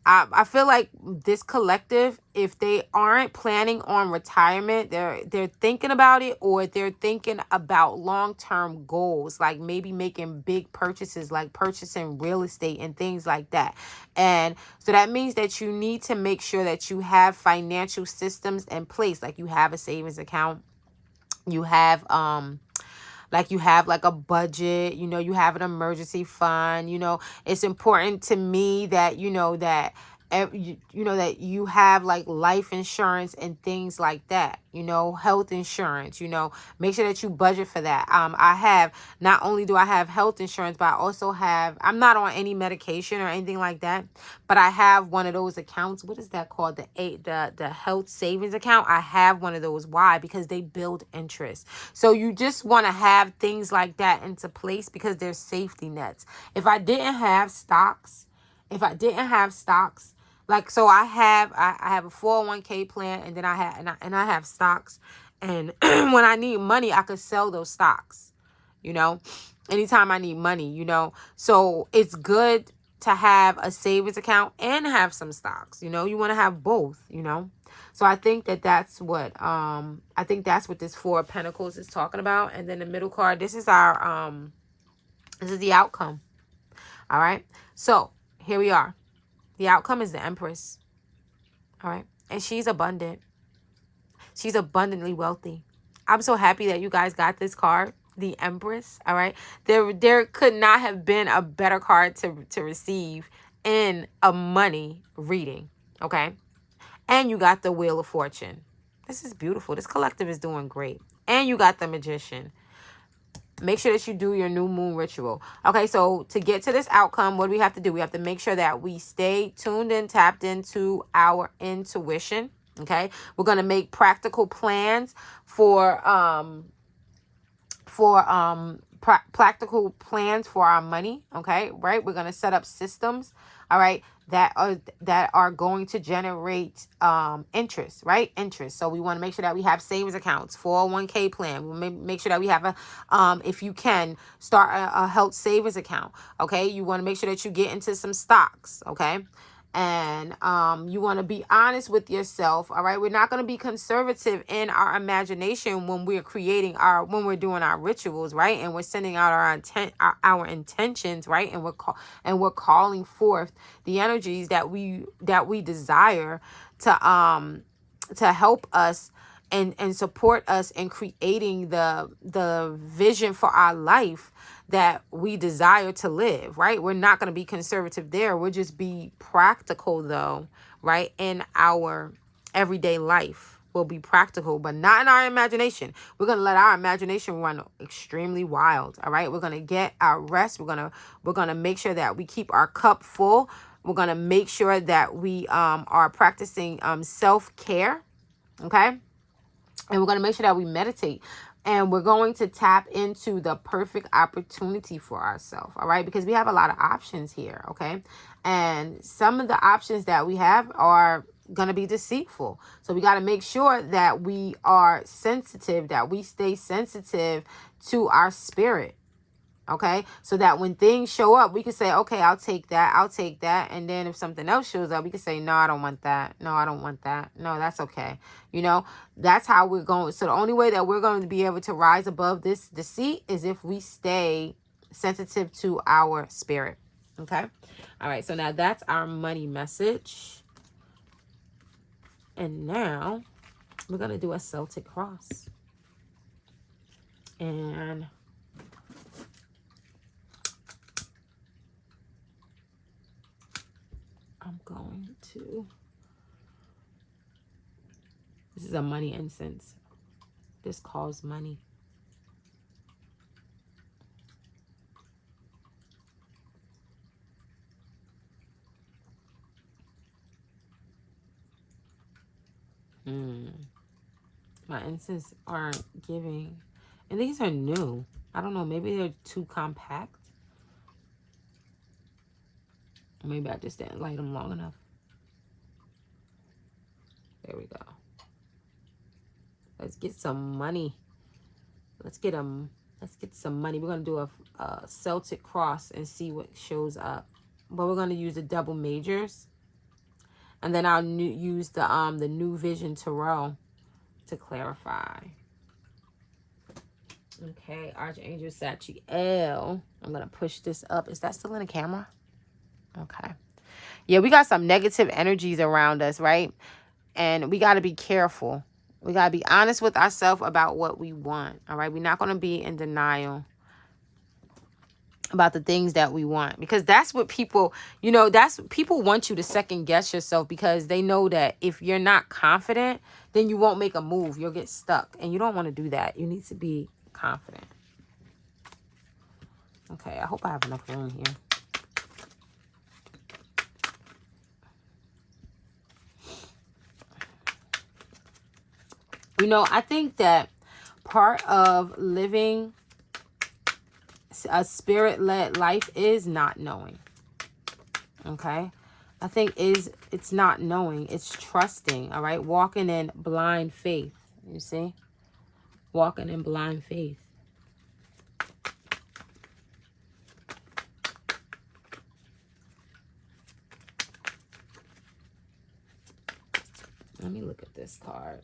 I feel like this collective, if they aren't planning on retirement, they're thinking about it, or they're thinking about long-term goals, like maybe making big purchases, like purchasing real estate and things like that. And so that means that you need to make sure that you have financial systems in place, like you have a savings account, you have like a budget, you have an emergency fund. It's important to me that, that you know, that you have like life insurance and things like that, you know, health insurance, you know, make sure that you budget for that. I have, not only do I have health insurance, but I also have, I'm not on any medication or anything like that, but I have one of those accounts. What is that called? The health savings account. I have one of those. Why? Because they build interest. So you just want to have things like that into place because there's safety nets. If I didn't have stocks, like, so I have a 401k plan, and then I have stocks, and when I need money, I could sell those stocks, you know, anytime I need money, you know. So it's good to have a savings account and have some stocks, you know. You want to have both, you know. So I think that's what this Four of Pentacles is talking about. And then the middle card, this is the outcome. All right. So here we are. The outcome is the Empress. All right. And she's abundant. She's abundantly wealthy. I'm so happy that you guys got this card, the Empress. All right. There could not have been a better card to receive in a money reading. Okay. And you got the Wheel of Fortune. This is beautiful. This collective is doing great. And you got the Magician. Make sure that you do your new moon ritual. Okay, so to get to this outcome, what do we have to do? We have to make sure that we stay tuned and tapped into our intuition. Okay, we're going to make practical plans for practical plans for our money. Okay, right? We're going to set up systems, all right, that are going to generate interest, right? Interest. So we want to make sure that we have savings accounts, 401k plan. We'll make sure that we have if you can, start a health savings account. Okay, you want to make sure that you get into some stocks. Okay. And you want to be honest with yourself. All right, we're not going to be conservative in our imagination when we're when we're doing our rituals, right? And we're sending out our intentions, right? And we're calling forth the energies that we desire to help us and support us in creating the vision for our life that we desire to live, right? We're not going to be conservative there. We'll just be practical, though, right? In our everyday life, we'll be practical, but not in our imagination. We're going to let our imagination run extremely wild, all right? We're going to get our rest. We're going to make sure that we keep our cup full. We're going to make sure that we are practicing self-care, okay? And we're going to make sure that we meditate. And we're going to tap into the perfect opportunity for ourselves, all right? Because we have a lot of options here, okay? And some of the options that we have are going to be deceitful. So we got to make sure that we are sensitive, that we stay sensitive to our spirit, okay? So that when things show up, we can say, okay, I'll take that. And then if something else shows up, we can say, no, I don't want that. No, I don't want that. No, that's okay. You know, that's how we're going. So the only way that we're going to be able to rise above this deceit is if we stay sensitive to our spirit, okay? All right, so now that's our money message. And now we're going to do a Celtic cross. And I'm going to, this is a money incense. This calls money. My incense aren't giving. And these are new. I don't know. Maybe they're too compact. Maybe I just didn't light them long enough. There we go. Let's get some money. Let's get some money. We're going to do a Celtic cross and see what shows up. But we're going to use the double majors. And then I'll use the New Vision Tarot to clarify. Okay, Archangel Sachiel. I'm going to push this up. Is that still in the camera? Okay. Yeah, we got some negative energies around us, right? And we got to be careful. We got to be honest with ourselves about what we want, all right? We're not going to be in denial. about the things that we want, because that's what people, you know, that's people want you to second guess yourself, because they know that if you're not confident, then you won't make a move. You'll get stuck, and you don't want to do that. You need to be confident. Okay, I hope I have enough room here. You know, I think that part of living a spirit-led life is not knowing. Okay? I think it's not knowing, it's trusting, all right? Walking in blind faith, you see? Walking in blind faith. Let me look at this card.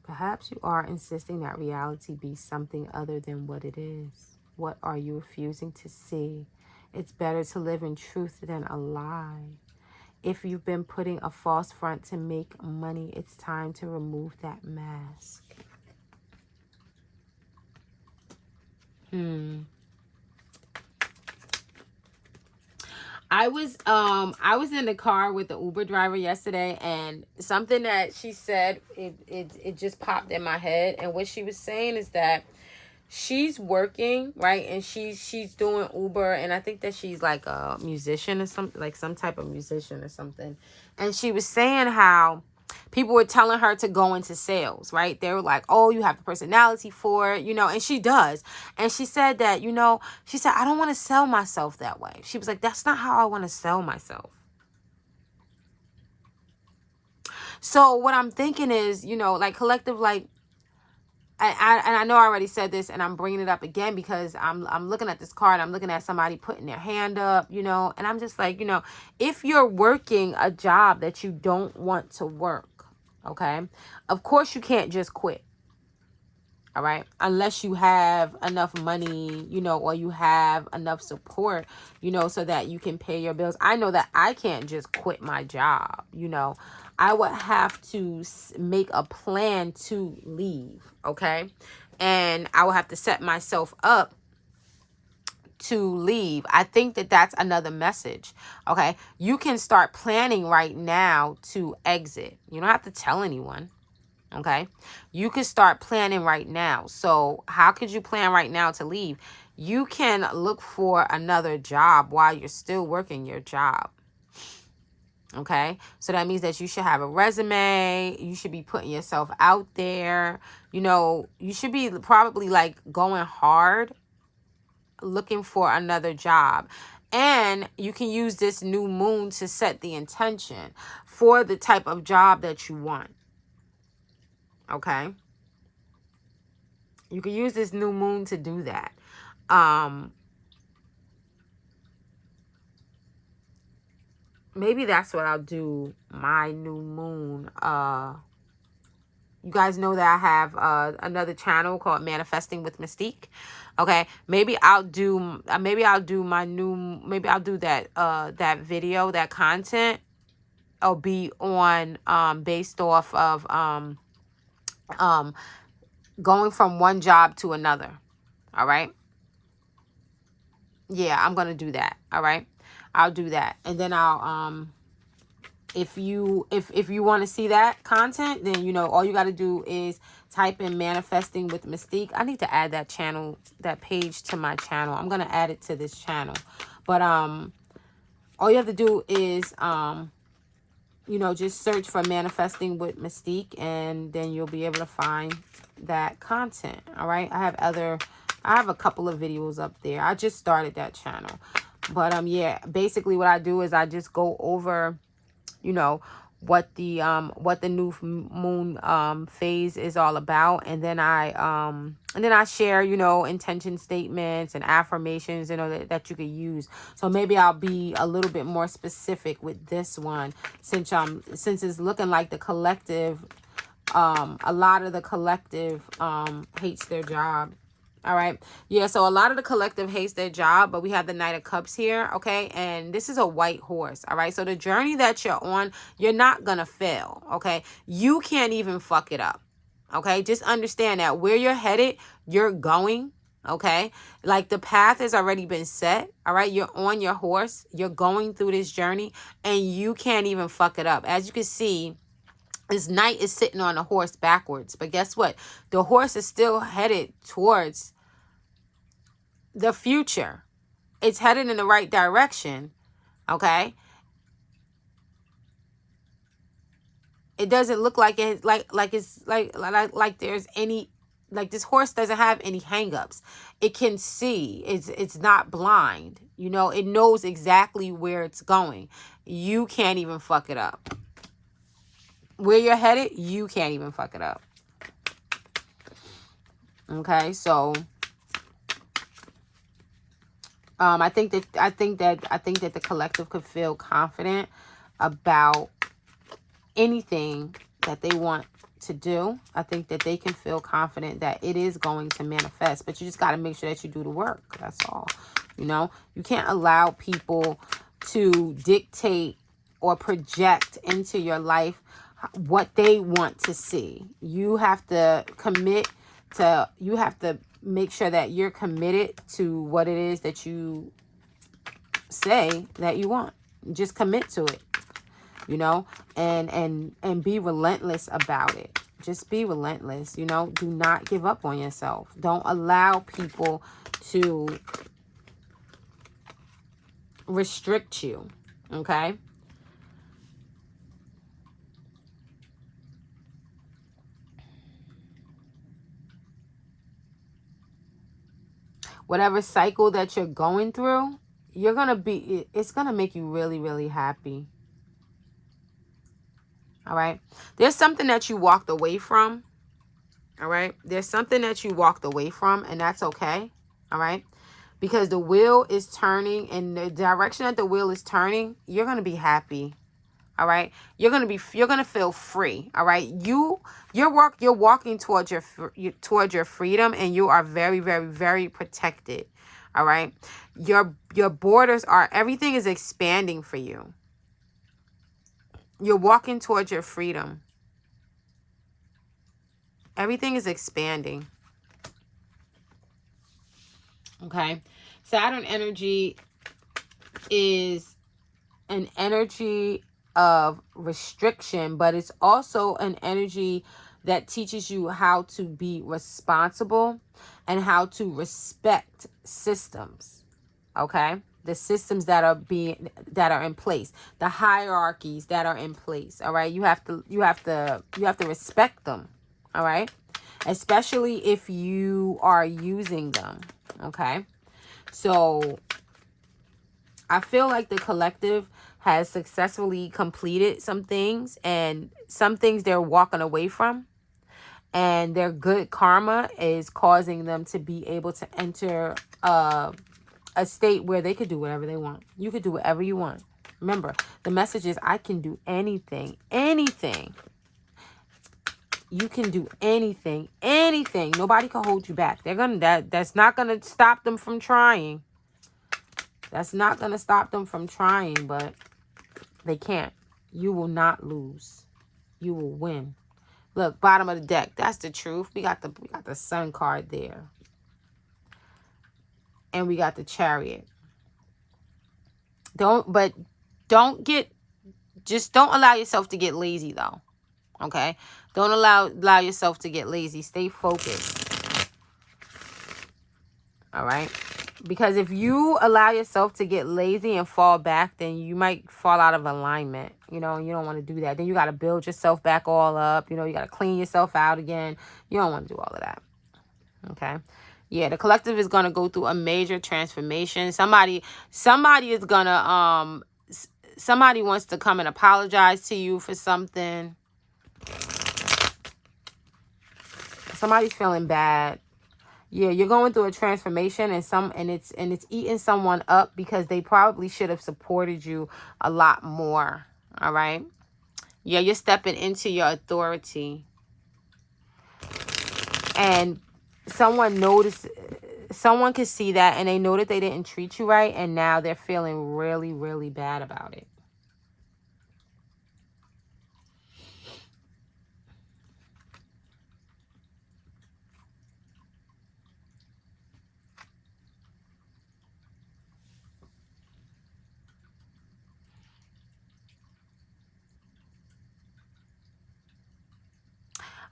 Perhaps you are insisting that reality be something other than what it is. What are you refusing to see? It's better to live in truth than a lie. If you've been putting a false front to make money, it's time to remove that mask. I was in the car with the Uber driver yesterday, and something that she said, it just popped in my head. And what she was saying is that she's working, right? And she's doing Uber, and I think that she's like a musician or something, like some type of musician or something. And she was saying how people were telling her to go into sales, right? They were like, oh, you have the personality for it, you know, and she does. And she said that, you know, she said, I don't want to sell myself that way. She was like, that's not how I want to sell myself. So what I'm thinking is, you know, like collective, like, I know I already said this, and I'm bringing it up again because I'm looking at this card. I'm looking at somebody putting their hand up, you know, and I'm just like, you know, if you're working a job that you don't want to work, okay, of course you can't just quit. All right, unless you have enough money, you know, or you have enough support, you know, so that you can pay your bills. I know that I can't just quit my job, you know. I would have to make a plan to leave, okay? And I would have to set myself up to leave. I think that that's another message, okay? You can start planning right now to exit. You don't have to tell anyone. Okay, you can start planning right now. So how could you plan right now to leave? You can look for another job while you're still working your job. Okay, so that means that you should have a resume. You should be putting yourself out there. You know, you should be probably like going hard looking for another job. And you can use this new moon to set the intention for the type of job that you want. Okay, you can use this new moon to do that. Maybe that's what I'll do. My new moon. You guys know that I have another channel called Manifesting with Mystique. Okay, maybe I'll do my new. Maybe I'll do that video, that content. I'll be on based off of going from one job to another. All right. Yeah, I'm going to do that. All right. I'll do that. And then I'll, if you want to see that content, then, you know, all you got to do is type in Manifesting with Mystique. I need to add that channel, that page to my channel. I'm going to add it to this channel. But, all you have to do is, you know, just search for Manifesting with Mystique, and then you'll be able to find that content. All right. I have a couple of videos up there. I just started that channel. But, yeah, basically what I do is I just go over, you know, what the new moon phase is all about, and then I share, you know, intention statements and affirmations, you know, that you could use. So maybe I'll be a little bit more specific with this one, since it's looking like the collective, a lot of the collective hates their job. All right. Yeah, so a lot of the collective hates their job, but we have the Knight of Cups here, okay? And this is a white horse, all right? So the journey that you're on, you're not going to fail, okay? You can't even fuck it up, okay? Just understand that where you're headed, you're going, Okay, like the path has already been set. All right, you're on your horse, you're going through this journey, and you can't even fuck it up. As you can see, this knight is sitting on a horse backwards, but guess what? The horse is still headed towards the future. It's headed in the right direction. Okay, it doesn't look like it like there's any, like this horse doesn't have any hangups. It can see. It's not blind. You know, it knows exactly where it's going. You can't even fuck it up. Where you're headed, you can't even fuck it up. Okay, so I think that the collective could feel confident about anything that they want to do. I think that they can feel confident that it is going to manifest, but you just got to make sure that you do the work. That's all. You know, you can't allow people to dictate or project into your life what they want to see. You have to you have to make sure that you're committed to what it is that you say that you want. Just commit to it. You know, and be relentless about it. Just be relentless. You know, do not give up on yourself. Don't allow people to restrict you. Okay. Whatever cycle that you're going through, it's gonna make you really, really happy. All right. There's something that you walked away from. All right. There's something that you walked away from, and that's okay. All right. Because the wheel is turning, and the direction that the wheel is turning, you're going to be happy. All right. You're going to feel free. All right. You're walking towards your freedom, and you are very, very, very protected. All right. Your borders everything is expanding for you. You're walking towards your freedom. Everything is expanding. Okay. Saturn energy is an energy of restriction, but it's also an energy that teaches you how to be responsible and how to respect systems. Okay? The systems that are in place, the hierarchies that are in place. All right? You have to respect them. All right? Especially if you are using them. Okay? So I feel like the collective has successfully completed some things, and some things they're walking away from, and their good karma is causing them to be able to enter a state where they could do whatever they want. You could do whatever you want. Remember, the message is I can do anything. You can do anything. Nobody can hold you back. That's not gonna stop them from trying. That's not gonna stop them from trying, but they can't. You will not lose. You will win. Look, bottom of the deck. That's the truth. We got the Sun card there. And we got the Chariot. Don't allow yourself to get lazy though. Okay? Don't allow yourself to get lazy. Stay focused. All right? Because if you allow yourself to get lazy and fall back, then you might fall out of alignment. You know, you don't want to do that. Then you got to build yourself back all up. You know, you got to clean yourself out again. You don't want to do all of that. Okay? Yeah, the collective is going to go through a major transformation. Somebody is going to, somebody wants to come and apologize to you for something. Somebody's feeling bad. Yeah, you're going through a transformation, and it's eating someone up because they probably should have supported you a lot more. All right? Yeah, you're stepping into your authority. And someone can see that, and they know that they didn't treat you right, and now they're feeling really, really bad about it.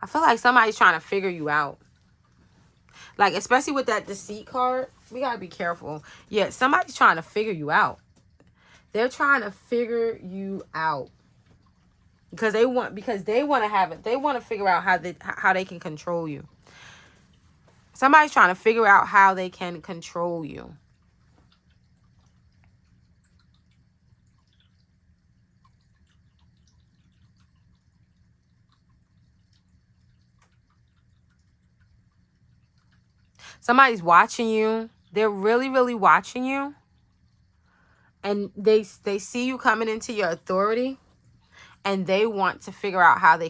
I feel like somebody's trying to figure you out. Like, especially with that deceit card, we got to be careful. Yeah, somebody's trying to figure you out. They're trying to figure you out. Because they want to have it. They want to figure out how they can control you. Somebody's trying to figure out how they can control you. Somebody's watching you. They're really, really watching you. And they see you coming into your authority. And they want to figure out how they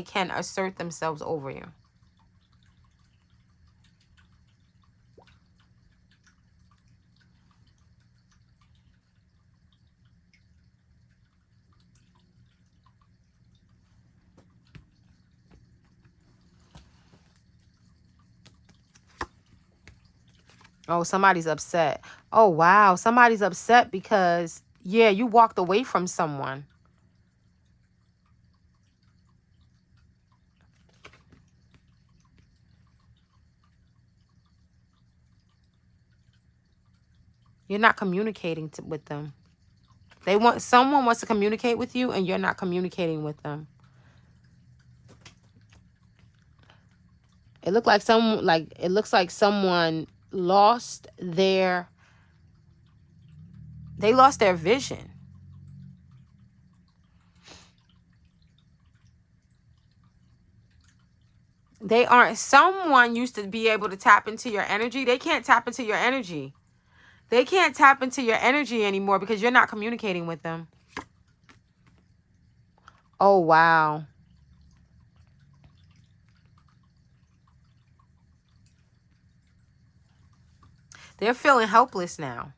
can assert themselves over you. Oh, somebody's upset. Oh, wow. Somebody's upset because, yeah, you walked away from someone. You're not communicating with them. Someone wants to communicate with you and you're not communicating with them. It looks like someone lost their vision. Someone used to be able to tap into your energy. They can't tap into your energy. They can't tap into your energy anymore because you're not communicating with them. Oh, wow. They're feeling helpless now.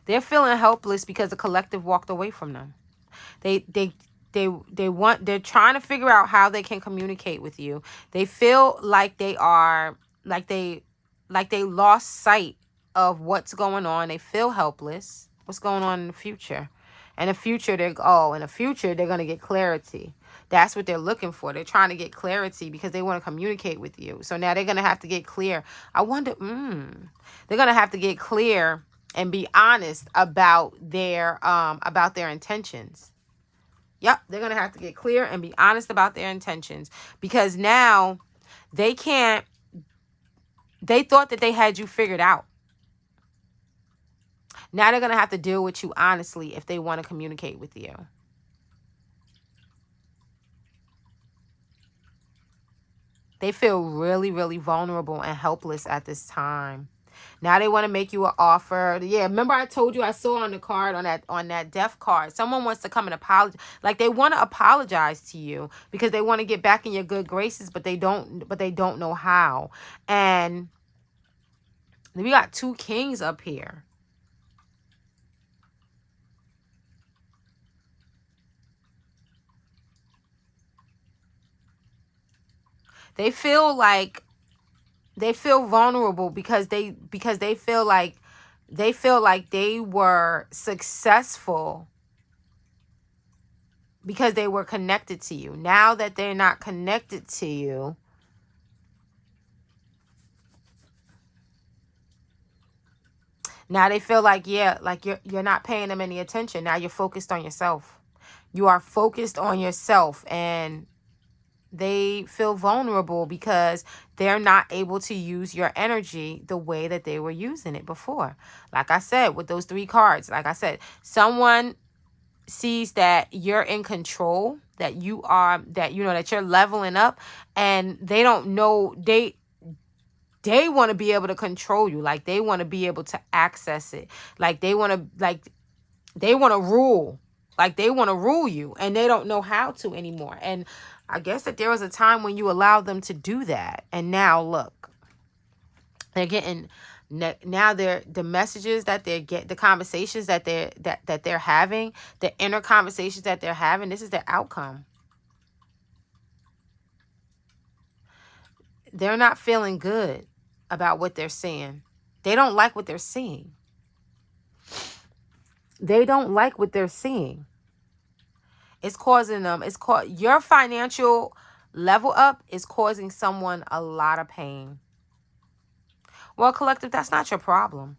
They're feeling helpless because the collective walked away from them. They're trying to figure out how they can communicate with you. They feel like they lost sight of what's going on. They feel helpless. What's going on in the future? In the future, they're going to get clarity. That's what they're looking for. They're trying to get clarity because they want to communicate with you. So now they're going to have to get clear. I wonder, they're going to have to get clear and be honest about their intentions. Yep, they're going to have to get clear and be honest about their intentions because now they thought that they had you figured out. Now they're going to have to deal with you honestly if they want to communicate with you. They feel really, really vulnerable and helpless at this time. Now they want to make you an offer. Yeah, remember I told you I saw on the card on that death card. Someone wants to come and apologize. Like they want to apologize to you because they want to get back in your good graces, but they don't know how. And we got 2 kings up here. They feel vulnerable because they feel like they were successful because they were connected to you. Now that they're not connected to you, now they feel like, yeah, like you're not paying them any attention. Now you're focused on yourself. You are focused on yourself, and they feel vulnerable because they're not able to use your energy the way that they were using it before. Like I said, with those 3 cards, like I said, someone sees that you're in control, that you're leveling up, and they don't know, they want to be able to control you. Like they want to be able to access it. Like they want to rule. Like they want to rule you, and they don't know how to anymore. And I guess that there was a time when you allowed them to do that. And now look, they're getting, now the messages that they get, the conversations that they're having, the inner conversations that they're having, this is their outcome. They're not feeling good about what they're seeing. They don't like what they're seeing. They don't like what they're seeing. It's causing them, your financial level up is causing someone a lot of pain. Well, collective, that's not your problem.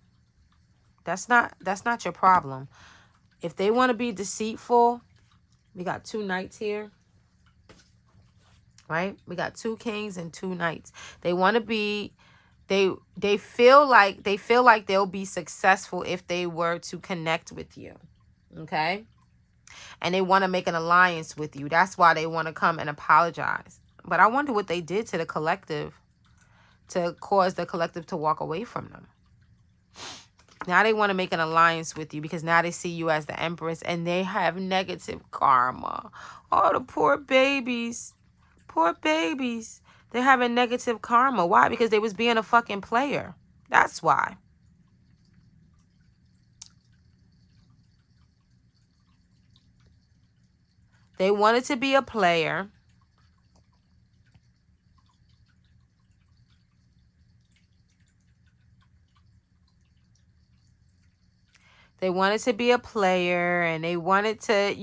That's not your problem. If they want to be deceitful, we got 2 knights here. Right? We got 2 kings and 2 knights. They want to be, they feel like they'll be successful if they were to connect with you. Okay? And they want to make an alliance with you. That's why they want to come and apologize. But I wonder what they did to the collective to cause the collective to walk away from them. Now they want to make an alliance with you because now they see you as the Empress and they have negative karma. Oh, the poor babies. Poor babies. They're having negative karma. Why? Because they was being a fucking player. That's why. They wanted to be a player. They wanted to be a player and they wanted to,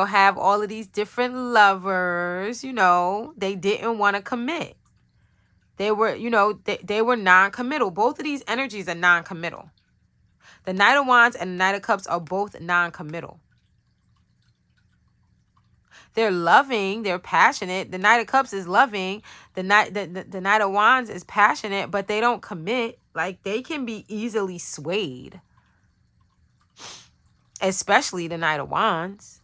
have all of these different lovers, They didn't want to commit. They were, they were non-committal. Both of these energies are non-committal. The Knight of Wands and the Knight of Cups are both non-committal. They're loving, they're passionate. The Knight of Cups is loving. The Knight of Wands is passionate, but they don't commit. Like, they can be easily swayed. Especially the Knight of Wands.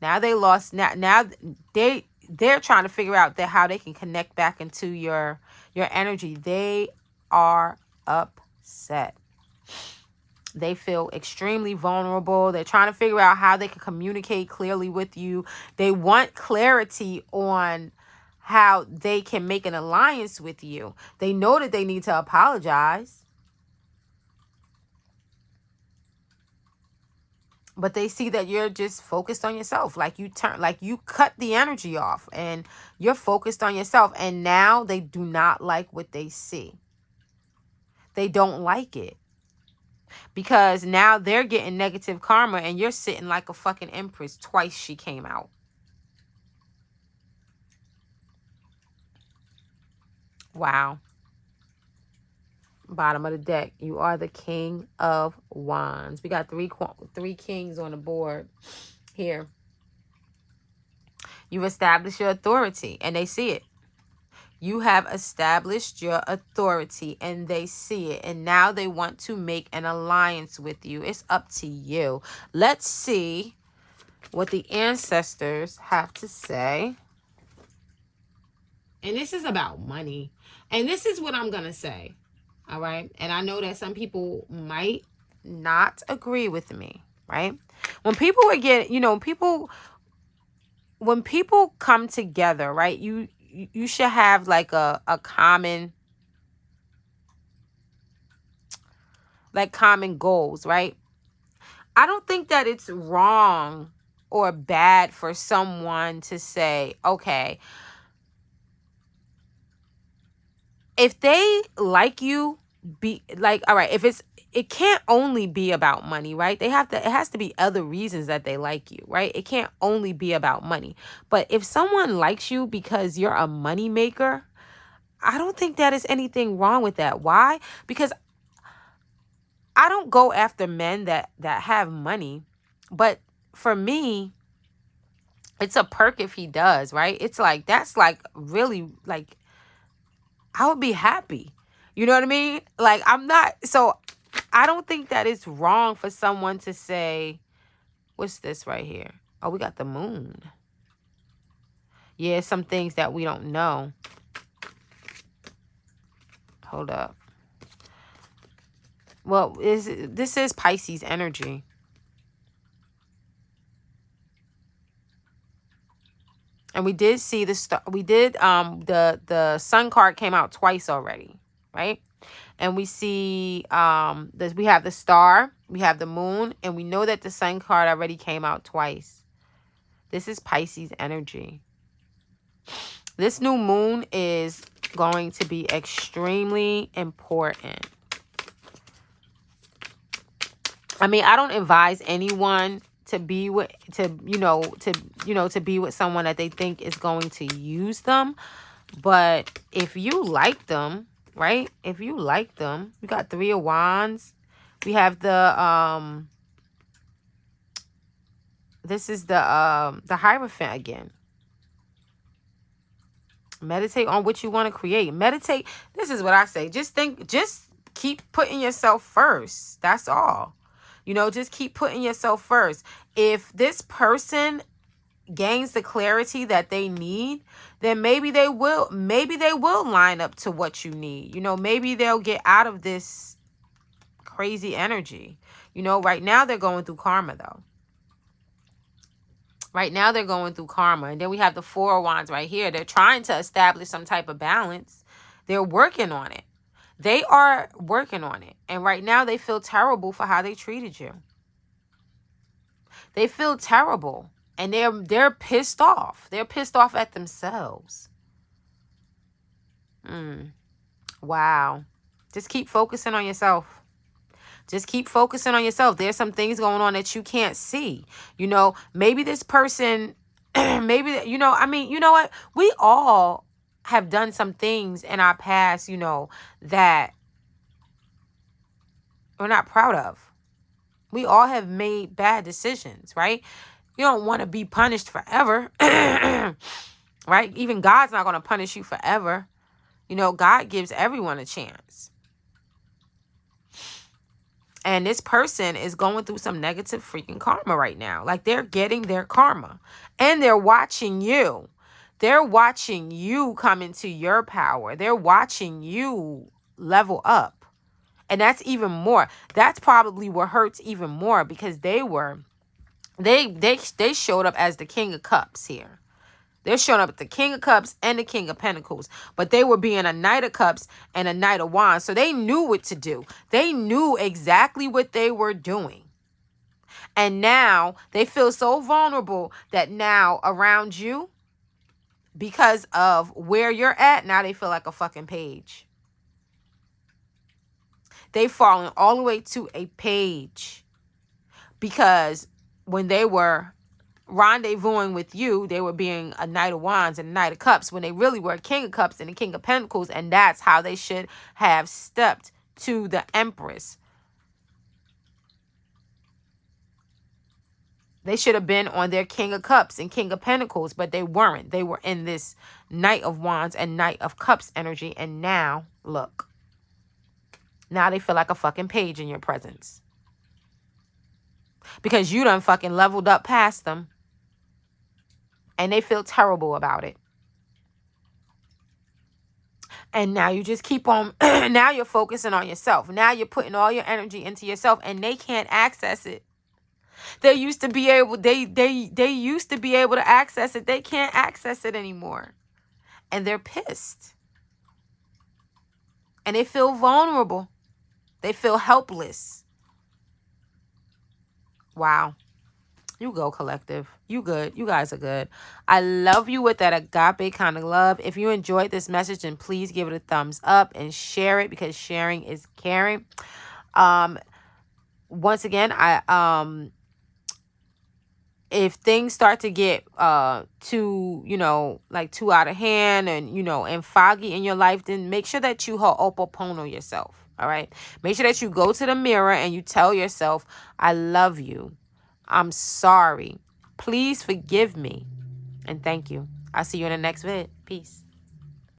Now they lost. Now they're trying to figure out how they can connect back into your energy. They are upset. They feel extremely vulnerable. They're trying to figure out how they can communicate clearly with you. They want clarity on how they can make an alliance with you. They know that they need to apologize. But they see that you're just focused on yourself. Like you cut the energy off and you're focused on yourself. And now they do not like what they see. They don't like it. Because now they're getting negative karma and you're sitting like a fucking Empress. Twice she came out. Wow. Bottom of the deck. You are the King of Wands. We got three kings on the board here. You've established your authority and they see it. You have established your authority and they see it. And now they want to make an alliance with you. It's up to you. Let's see what the ancestors have to say. And this is about money. And this is what I'm going to say. All right. And I know that some people might not agree with me. Right. When people are getting, when people come together, right, you should have like a common goals, right? I don't think that it's wrong or bad for someone to say, okay, if they like you, be like, all right, it can't only be about money, right? It has to be other reasons that they like you, right? It can't only be about money. But if someone likes you because you're a money maker, I don't think that is anything wrong with that. Why? Because I don't go after men that have money. But for me, it's a perk if he does, right? It's like, that's like really like, I would be happy. You know what I mean? Like, so I don't think that it's wrong for someone to say, what's this right here? Oh, we got the moon. Yeah, some things that we don't know. Hold up. Well, this is Pisces energy. And we did see the sun card came out twice already, right? And we see we have the star, we have the moon, and we know that the sun card already came out twice. This is Pisces energy. This new moon is going to be extremely important. I mean, I don't advise anyone to be with, to be with someone that they think is going to use them. But if you like them, right? If you like them, we got 3 of Wands. We have the this is the Hierophant again. Meditate on what you want to create. Meditate. This is what I say. Just keep putting yourself first. That's all. Just keep putting yourself first. If this person gains the clarity that they need, then maybe they will line up to what you need. Maybe they'll get out of this crazy energy. Right now they're going through karma though. Right now they're going through karma. And then we have the 4 of Wands right here. They're trying to establish some type of balance. They're working on it. They are working on it. And right now they feel terrible for how they treated you. They feel terrible. And they're pissed off. They're pissed off at themselves. Wow. Just keep focusing on yourself. Just keep focusing on yourself. There's some things going on that you can't see. Maybe this person, you know what? We all have done some things in our past, that we're not proud of. We all have made bad decisions, right? You don't want to be punished forever, right? Even God's not going to punish you forever. God gives everyone a chance. And this person is going through some negative freaking karma right now. Like they're getting their karma. And they're watching you. They're watching you come into your power. They're watching you level up. And that's even more. That's probably what hurts even more because they showed up as the King of Cups here. They're showing up at the King of Cups and the King of Pentacles. But they were being a Knight of Cups and a Knight of Wands. So they knew what to do. They knew exactly what they were doing. And now they feel so vulnerable that now around you, because of where you're at, now they feel like a fucking page. They've fallen all the way to a page. Because when they were rendezvousing with you, they were being a Knight of Wands and a Knight of Cups when they really were a King of Cups and a King of Pentacles, and that's how they should have stepped to the Empress. They should have been on their King of Cups and King of Pentacles, but they weren't. They were in this Knight of Wands and Knight of Cups energy, and now, look. Now they feel like a fucking page in your presence. Because you done fucking leveled up past them. And they feel terrible about it. And now you just keep on, now you're focusing on yourself. Now you're putting all your energy into yourself and they can't access it. They used to be able, they used to be able to access it. They can't access it anymore. And they're pissed. And they feel vulnerable. They feel helpless. Wow. You go, collective. You good. You guys are good. I love you with that agape kind of love. If you enjoyed this message, then please give it a thumbs up and share it because sharing is caring. Once again, if things start to get too, too out of hand and, and foggy in your life, then make sure that you ho'oponopono yourself. All right. Make sure that you go to the mirror and you tell yourself, I love you. I'm sorry. Please forgive me. And thank you. I'll see you in the next vid. Peace.